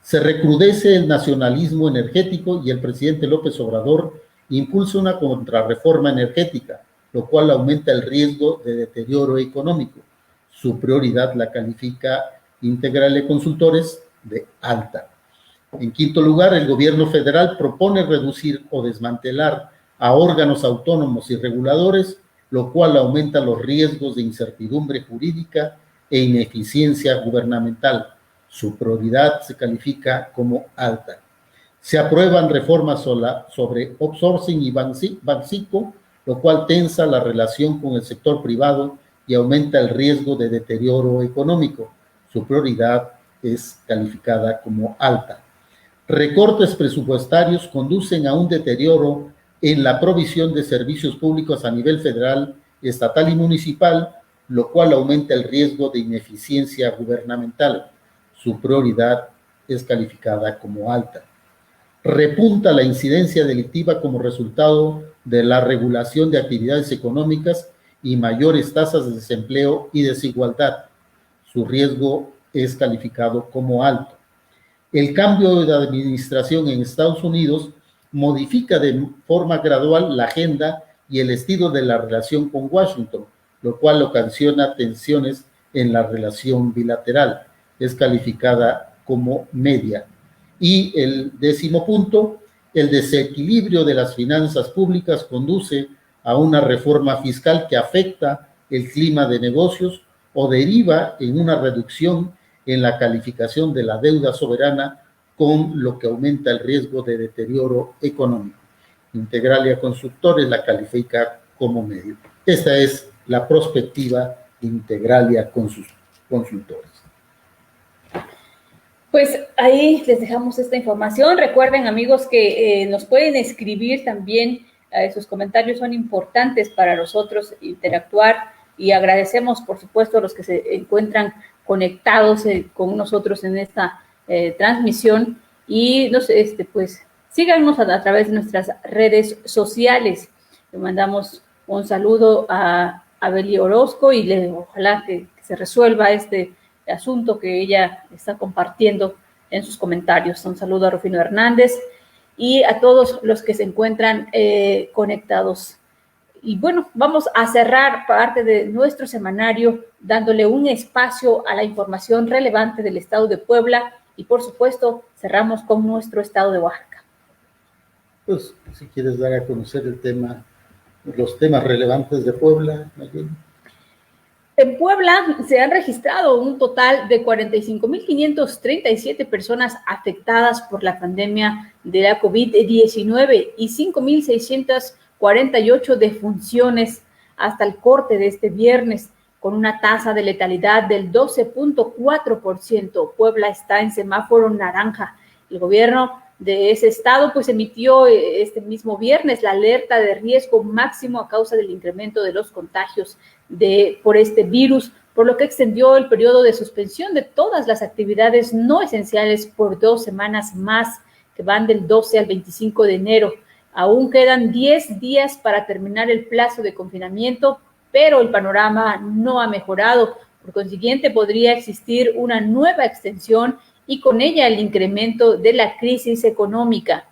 Se recrudece el nacionalismo energético y el presidente López Obrador impulsa una contrarreforma energética, lo cual aumenta el riesgo de deterioro económico. Su prioridad la califica Integralia Consultores de alta. En quinto lugar, el gobierno federal propone reducir o desmantelar a órganos autónomos y reguladores, lo cual aumenta los riesgos de incertidumbre jurídica e ineficiencia gubernamental. Su prioridad se califica como alta. Se aprueban reformas sobre outsourcing y Banxico, lo cual tensa la relación con el sector privado y aumenta el riesgo de deterioro económico. Su prioridad es calificada como alta. Recortes presupuestarios conducen a un deterioro en la provisión de servicios públicos a nivel federal, estatal y municipal, lo cual aumenta el riesgo de ineficiencia gubernamental. Su prioridad es calificada como alta. Repunta la incidencia delictiva como resultado de la regulación de actividades económicas y mayores tasas de desempleo y desigualdad. Su riesgo es calificado como alto. El cambio de administración en Estados Unidos modifica de forma gradual la agenda y el estilo de la relación con Washington, lo cual ocasiona tensiones en la relación bilateral. Es calificada como media. Y el 10º punto, el desequilibrio de las finanzas públicas conduce a una reforma fiscal que afecta el clima de negocios o deriva en una reducción en la calificación de la deuda soberana, con lo que aumenta el riesgo de deterioro económico. Integralia Consultores la califica como medio. Esta es la perspectiva de Integralia Consultores. Pues ahí les dejamos esta información. Recuerden, amigos, que nos pueden escribir también. Sus comentarios son importantes para nosotros interactuar, y agradecemos, por supuesto, a los que se encuentran conectados con nosotros en esta transmisión, y pues síganos a través de nuestras redes sociales. Le mandamos un saludo a Beli Orozco y ojalá que se resuelva este asunto que ella está compartiendo en sus comentarios. Un saludo a Rufino Hernández y a todos los que se encuentran conectados. Y bueno, vamos a cerrar parte de nuestro semanario dándole un espacio a la información relevante del estado de Puebla, y por supuesto cerramos con nuestro estado de Oaxaca. Pues si quieres dar a conocer los temas relevantes de Puebla, Mayeli. En Puebla se han registrado un total de 45.537 personas afectadas por la pandemia de la COVID-19 y 5.648 defunciones hasta el corte de este viernes, con una tasa de letalidad del 12.4%. Puebla está en semáforo naranja. El gobierno de ese estado pues emitió este mismo viernes la alerta de riesgo máximo a causa del incremento de los contagios por este virus, por lo que extendió el periodo de suspensión de todas las actividades no esenciales por 2 semanas más, que van del 12 al 25 de enero. Aún quedan 10 días para terminar el plazo de confinamiento, pero el panorama no ha mejorado. Por consiguiente, podría existir una nueva extensión y con ella el incremento de la crisis económica.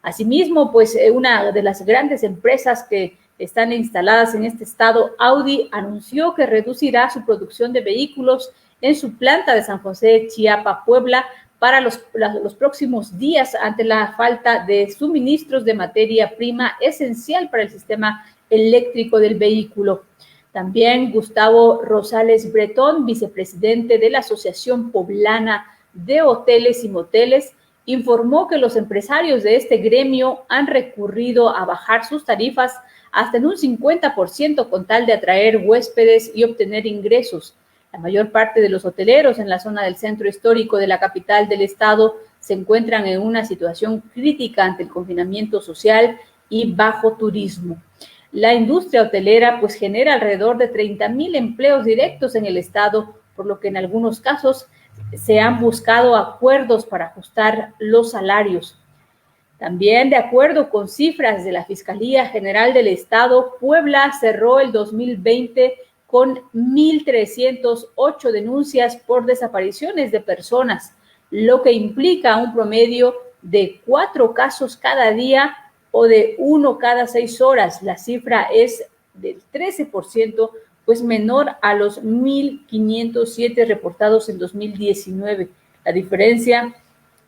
Asimismo, pues una de las grandes empresas que están instaladas en este estado, Audi, anunció que reducirá su producción de vehículos en su planta de San José, Chiapa, Puebla, para los próximos días ante la falta de suministros de materia prima esencial para el sistema eléctrico del vehículo. También Gustavo Rosales Bretón, vicepresidente de la Asociación Poblana de Hoteles y Moteles, informó que los empresarios de este gremio han recurrido a bajar sus tarifas hasta en un 50% con tal de atraer huéspedes y obtener ingresos. La mayor parte de los hoteleros en la zona del centro histórico de la capital del estado se encuentran en una situación crítica ante el confinamiento social y bajo turismo. La industria hotelera pues genera alrededor de 30,000 empleos directos en el estado, por lo que en algunos casos se han buscado acuerdos para ajustar los salarios. También, de acuerdo con cifras de la Fiscalía General del Estado, Puebla cerró el 2020 con 1,308 denuncias por desapariciones de personas, lo que implica un promedio de 4 casos cada día o de 1 cada 6 horas. La cifra es del 13%, pues menor a los 1,507 reportados en 2019. La diferencia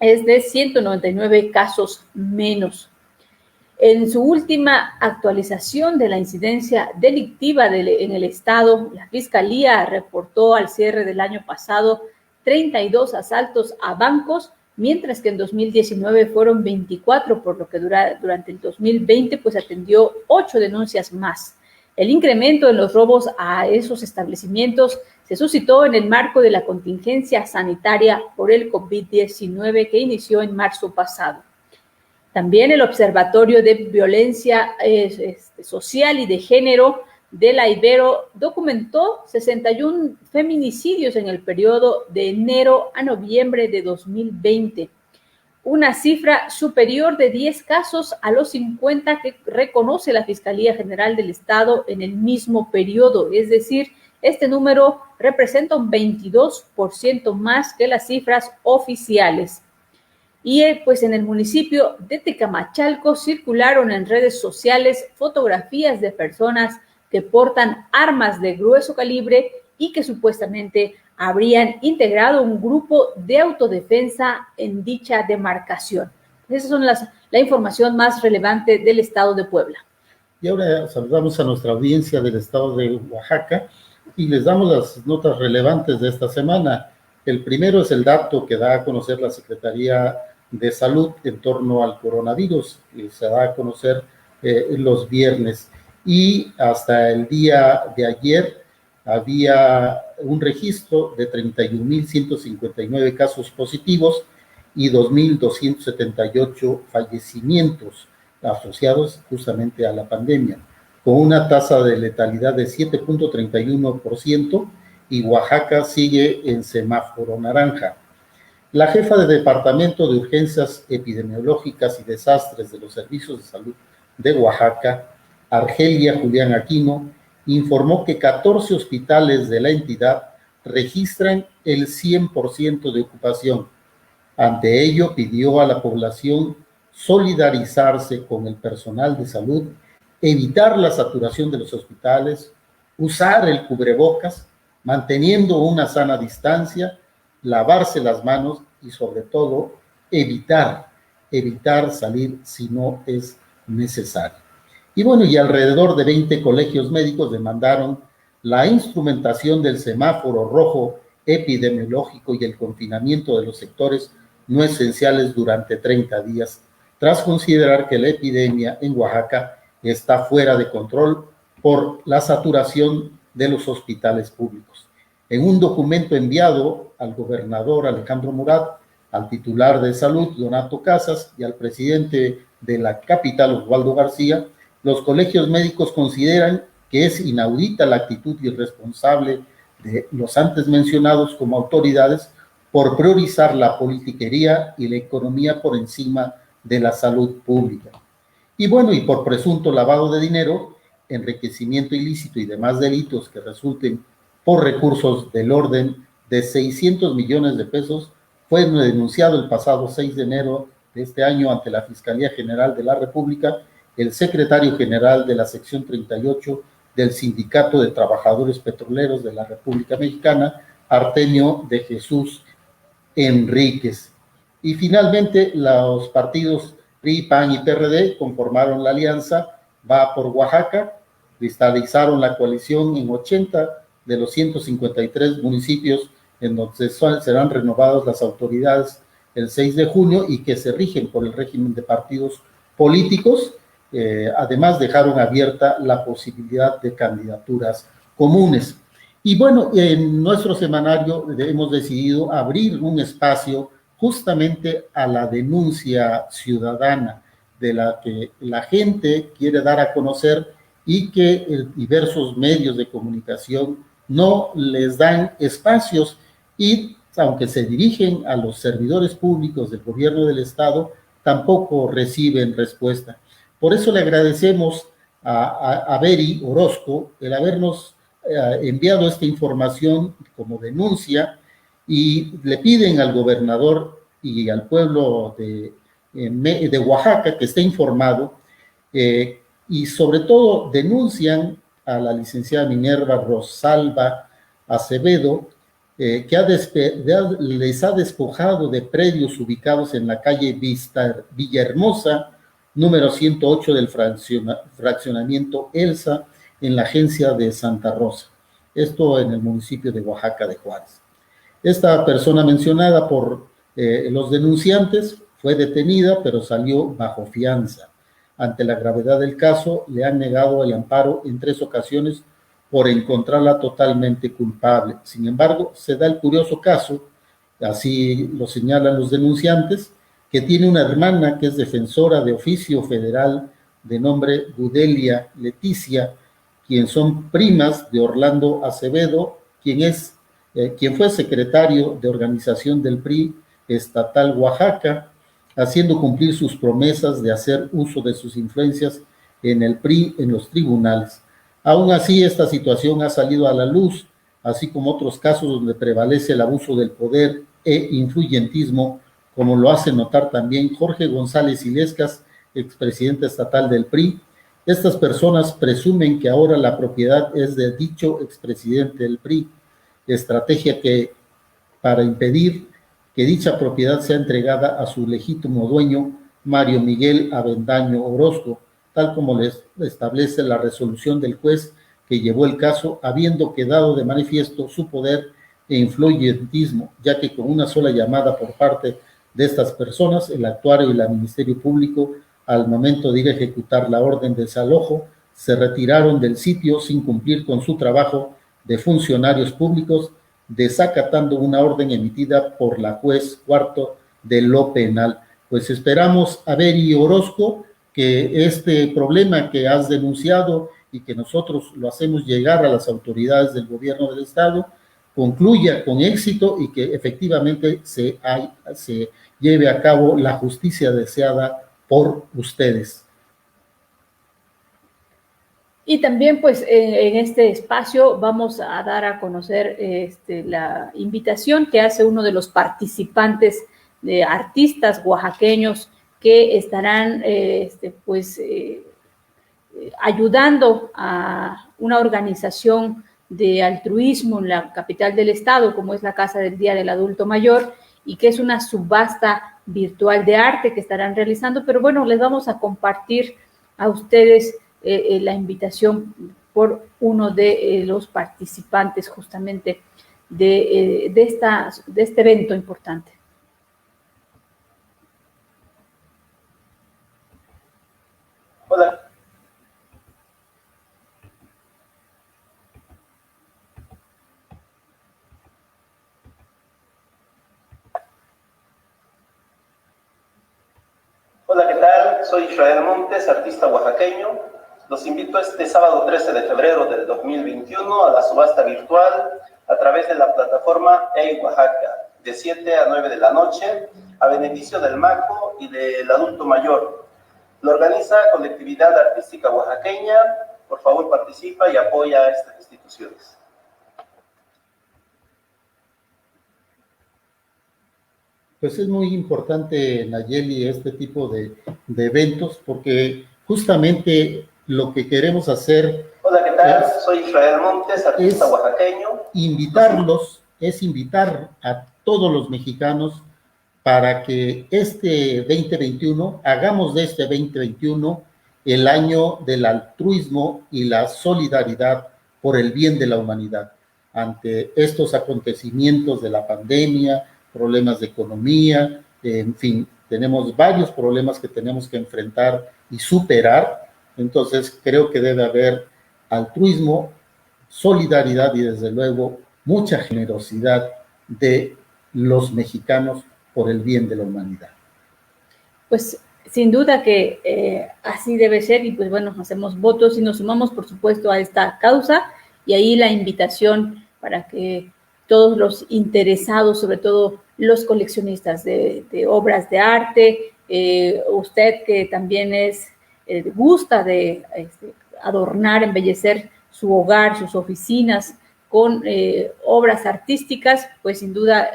es de 199 casos menos. En su última actualización de la incidencia delictiva en el estado, la Fiscalía reportó al cierre del año pasado 32 asaltos a bancos, mientras que en 2019 fueron 24, por lo que durante el 2020 pues atendió 8 denuncias más. El incremento en los robos a esos establecimientos se suscitó en el marco de la contingencia sanitaria por el COVID-19 que inició en marzo pasado. También el Observatorio de Violencia Social y de Género de la Ibero documentó 61 feminicidios en el periodo de enero a noviembre de 2020, una cifra superior de 10 casos a los 50 que reconoce la Fiscalía General del Estado en el mismo periodo. Es decir, este número representa un 22% más que las cifras oficiales. Y pues en el municipio de Tecamachalco circularon en redes sociales fotografías de personas que portan armas de grueso calibre y que supuestamente habrían integrado un grupo de autodefensa en dicha demarcación. Esas son la información más relevante del estado de Puebla. Y ahora saludamos a nuestra audiencia del estado de Oaxaca y les damos las notas relevantes de esta semana. El primero es el dato que da a conocer la Secretaría de Salud en torno al coronavirus, que se da a conocer los viernes. Y hasta el día de ayer había un registro de 31,159 casos positivos y 2,278 fallecimientos asociados justamente a la pandemia, con una tasa de letalidad de 7.31%, y Oaxaca sigue en semáforo naranja. La jefa de Departamento de Urgencias Epidemiológicas y Desastres de los Servicios de Salud de Oaxaca, Argelia Julián Aquino, informó que 14 hospitales de la entidad registran el 100% de ocupación. Ante ello, pidió a la población solidarizarse con el personal de salud, evitar la saturación de los hospitales, usar el cubrebocas, manteniendo una sana distancia, lavarse las manos y sobre todo evitar salir si no es necesario. Y bueno, y alrededor de 20 colegios médicos demandaron la instrumentación del semáforo rojo epidemiológico y el confinamiento de los sectores no esenciales durante 30 días, tras considerar que la epidemia en Oaxaca está fuera de control por la saturación de los hospitales públicos. En un documento enviado al gobernador Alejandro Murat, al titular de Salud, Donato Casas, y al presidente de la capital, Oswaldo García, los colegios médicos consideran que es inaudita la actitud irresponsable de los antes mencionados como autoridades por priorizar la politiquería y la economía por encima de la salud pública. Y bueno, y por presunto lavado de dinero, enriquecimiento ilícito y demás delitos que resulten por recursos del orden de 600 millones de pesos, Fue denunciado el pasado 6 de enero de este año ante la Fiscalía General de la República el secretario general de la sección 38 del Sindicato de Trabajadores Petroleros de la República Mexicana, Artemio de Jesús Enríquez. Y finalmente los partidos PRI, PAN y PRD conformaron la alianza Va por Oaxaca, cristalizaron la coalición en 80 de los 153 municipios en donde serán renovadas las autoridades el 6 de junio y que se rigen por el régimen de partidos políticos. Además, dejaron abierta la posibilidad de candidaturas comunes. Y bueno, en nuestro semanario hemos decidido abrir un espacio justamente a la denuncia ciudadana de la que la gente quiere dar a conocer y que diversos medios de comunicación no les dan espacios y aunque se dirigen a los servidores públicos del gobierno del estado, tampoco reciben respuesta. Por eso le agradecemos a Beri Orozco el habernos enviado esta información como denuncia y le piden al gobernador y al pueblo de Oaxaca que esté informado y sobre todo denuncian a la licenciada Minerva Rosalba Acevedo que les ha despojado de predios ubicados en la calle Villahermosa, número 108 del fraccionamiento Elsa, en la agencia de Santa Rosa. Esto en el municipio de Oaxaca de Juárez. Esta persona mencionada por los denunciantes fue detenida, pero salió bajo fianza. Ante la gravedad del caso, le han negado el amparo en 3 ocasiones por encontrarla totalmente culpable. Sin embargo, se da el curioso caso, así lo señalan los denunciantes, que tiene una hermana que es defensora de oficio federal de nombre Gudelia Leticia, quien son primas de Orlando Acevedo, quien fue secretario de organización del PRI estatal Oaxaca, haciendo cumplir sus promesas de hacer uso de sus influencias en el PRI en los tribunales. Aún así, esta situación ha salido a la luz, así como otros casos donde prevalece el abuso del poder e influyentismo, como lo hace notar también Jorge González Illescas, expresidente estatal del PRI. Estas personas presumen que ahora la propiedad es de dicho expresidente del PRI, estrategia que para impedir que dicha propiedad sea entregada a su legítimo dueño, Mario Miguel Avendaño Orozco, tal como les establece la resolución del juez que llevó el caso, habiendo quedado de manifiesto su poder e influyentismo, ya que con una sola llamada por parte de estas personas, el actuario y el Ministerio Público, al momento de ir a ejecutar la orden de desalojo, se retiraron del sitio sin cumplir con su trabajo de funcionarios públicos, desacatando una orden emitida por la juez cuarto de lo penal. Pues esperamos, a Beri Orozco, que este problema que has denunciado y que nosotros lo hacemos llegar a las autoridades del gobierno del estado, concluya con éxito y que efectivamente se lleve a cabo la justicia deseada por ustedes. Y también, pues, en este espacio vamos a dar a conocer la invitación que hace uno de los participantes de artistas oaxaqueños que estarán, ayudando a una organización de altruismo en la capital del estado, como es la Casa del Día del Adulto Mayor, y que es una subasta virtual de arte que estarán realizando. Pero bueno, les vamos a compartir a ustedes la invitación por uno de los participantes justamente de este evento importante. Hola. Hola, ¿qué tal? Soy Israel Montes, artista oaxaqueño. Los invito este sábado 13 de febrero del 2021 a la subasta virtual a través de la plataforma Hey Oaxaca, de 7 a 9 de la noche, a beneficio del MACO y del adulto mayor. Lo organiza Colectividad Artística Oaxaqueña. Por favor, participa y apoya a estas instituciones. Pues es muy importante, Nayeli, este tipo de eventos, porque justamente lo que queremos hacer. Hola, ¿qué tal? Soy Israel Montes, artista oaxaqueño. Invitar a todos los mexicanos para que este 2021, hagamos de este 2021 el año del altruismo y la solidaridad por el bien de la humanidad. Ante estos acontecimientos de la pandemia, problemas de economía, en fin, tenemos varios problemas que tenemos que enfrentar y superar. Entonces, creo que debe haber altruismo, solidaridad y, desde luego, mucha generosidad de los mexicanos por el bien de la humanidad. Pues sin duda que así debe ser, y pues bueno, hacemos votos y nos sumamos por supuesto a esta causa, y ahí la invitación para que todos los interesados, sobre todo los coleccionistas de obras de arte, usted que también gusta de adornar, embellecer su hogar, sus oficinas con obras artísticas, pues sin duda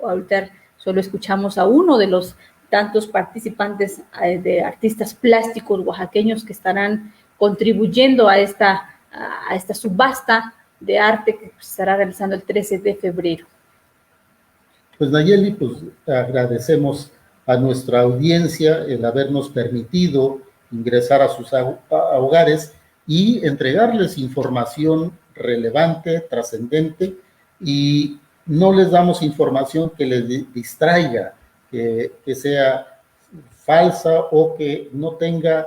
ahorita solo escuchamos a uno de los tantos participantes de artistas plásticos oaxaqueños que estarán contribuyendo a esta subasta de arte que se estará realizando el 13 de febrero. Pues Nayeli, pues agradecemos a nuestra audiencia el habernos permitido ingresar a sus hogares y entregarles información relevante, trascendente, y no les damos información que les distraiga, que sea falsa o que no tenga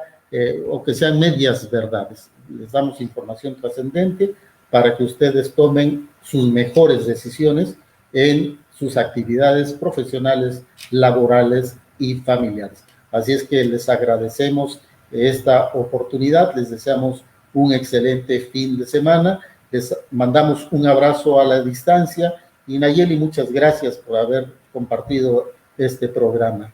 o que sean medias verdades. Les damos información trascendente para que ustedes tomen sus mejores decisiones en sus actividades profesionales, laborales y familiares. Así es que les agradecemos esta oportunidad, les deseamos un excelente fin de semana, les mandamos un abrazo a la distancia, y Nayeli, muchas gracias por haber compartido este programa.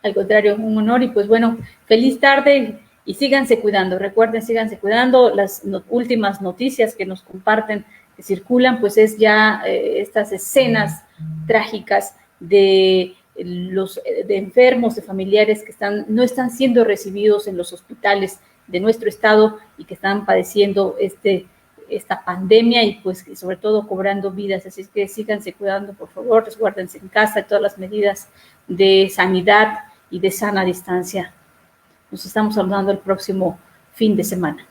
Al contrario, un honor, y pues bueno, feliz tarde y síganse cuidando. Recuerden, síganse cuidando. Las últimas noticias que nos comparten, que circulan, pues es ya estas escenas trágicas de los de enfermos, de familiares que no están siendo recibidos en los hospitales de nuestro estado y que están padeciendo esta pandemia y pues sobre todo cobrando vidas. Así es que síganse cuidando, por favor, resguárdense en casa, todas las medidas de sanidad y de sana distancia. Nos estamos saludando el próximo fin de semana.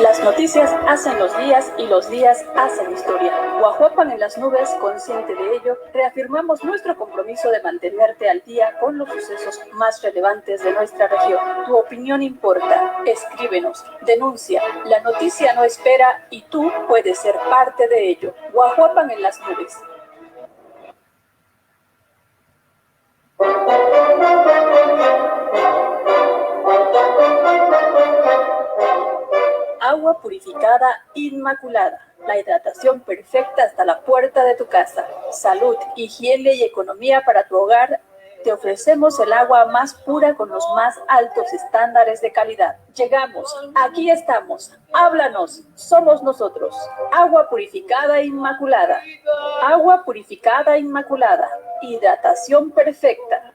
Las noticias hacen los días y los días hacen historia. Guajuapan en las nubes, consciente de ello, reafirmamos nuestro compromiso de mantenerte al día con los sucesos más relevantes de nuestra región. Tu opinión importa. Escríbenos, denuncia. La noticia no espera y tú puedes ser parte de ello. Guajuapan en las nubes. Agua purificada inmaculada, la hidratación perfecta hasta la puerta de tu casa. Salud, higiene y economía para tu hogar. Te ofrecemos el agua más pura con los más altos estándares de calidad. Llegamos, aquí estamos, háblanos, somos nosotros. Agua purificada inmaculada. Agua purificada inmaculada, hidratación perfecta.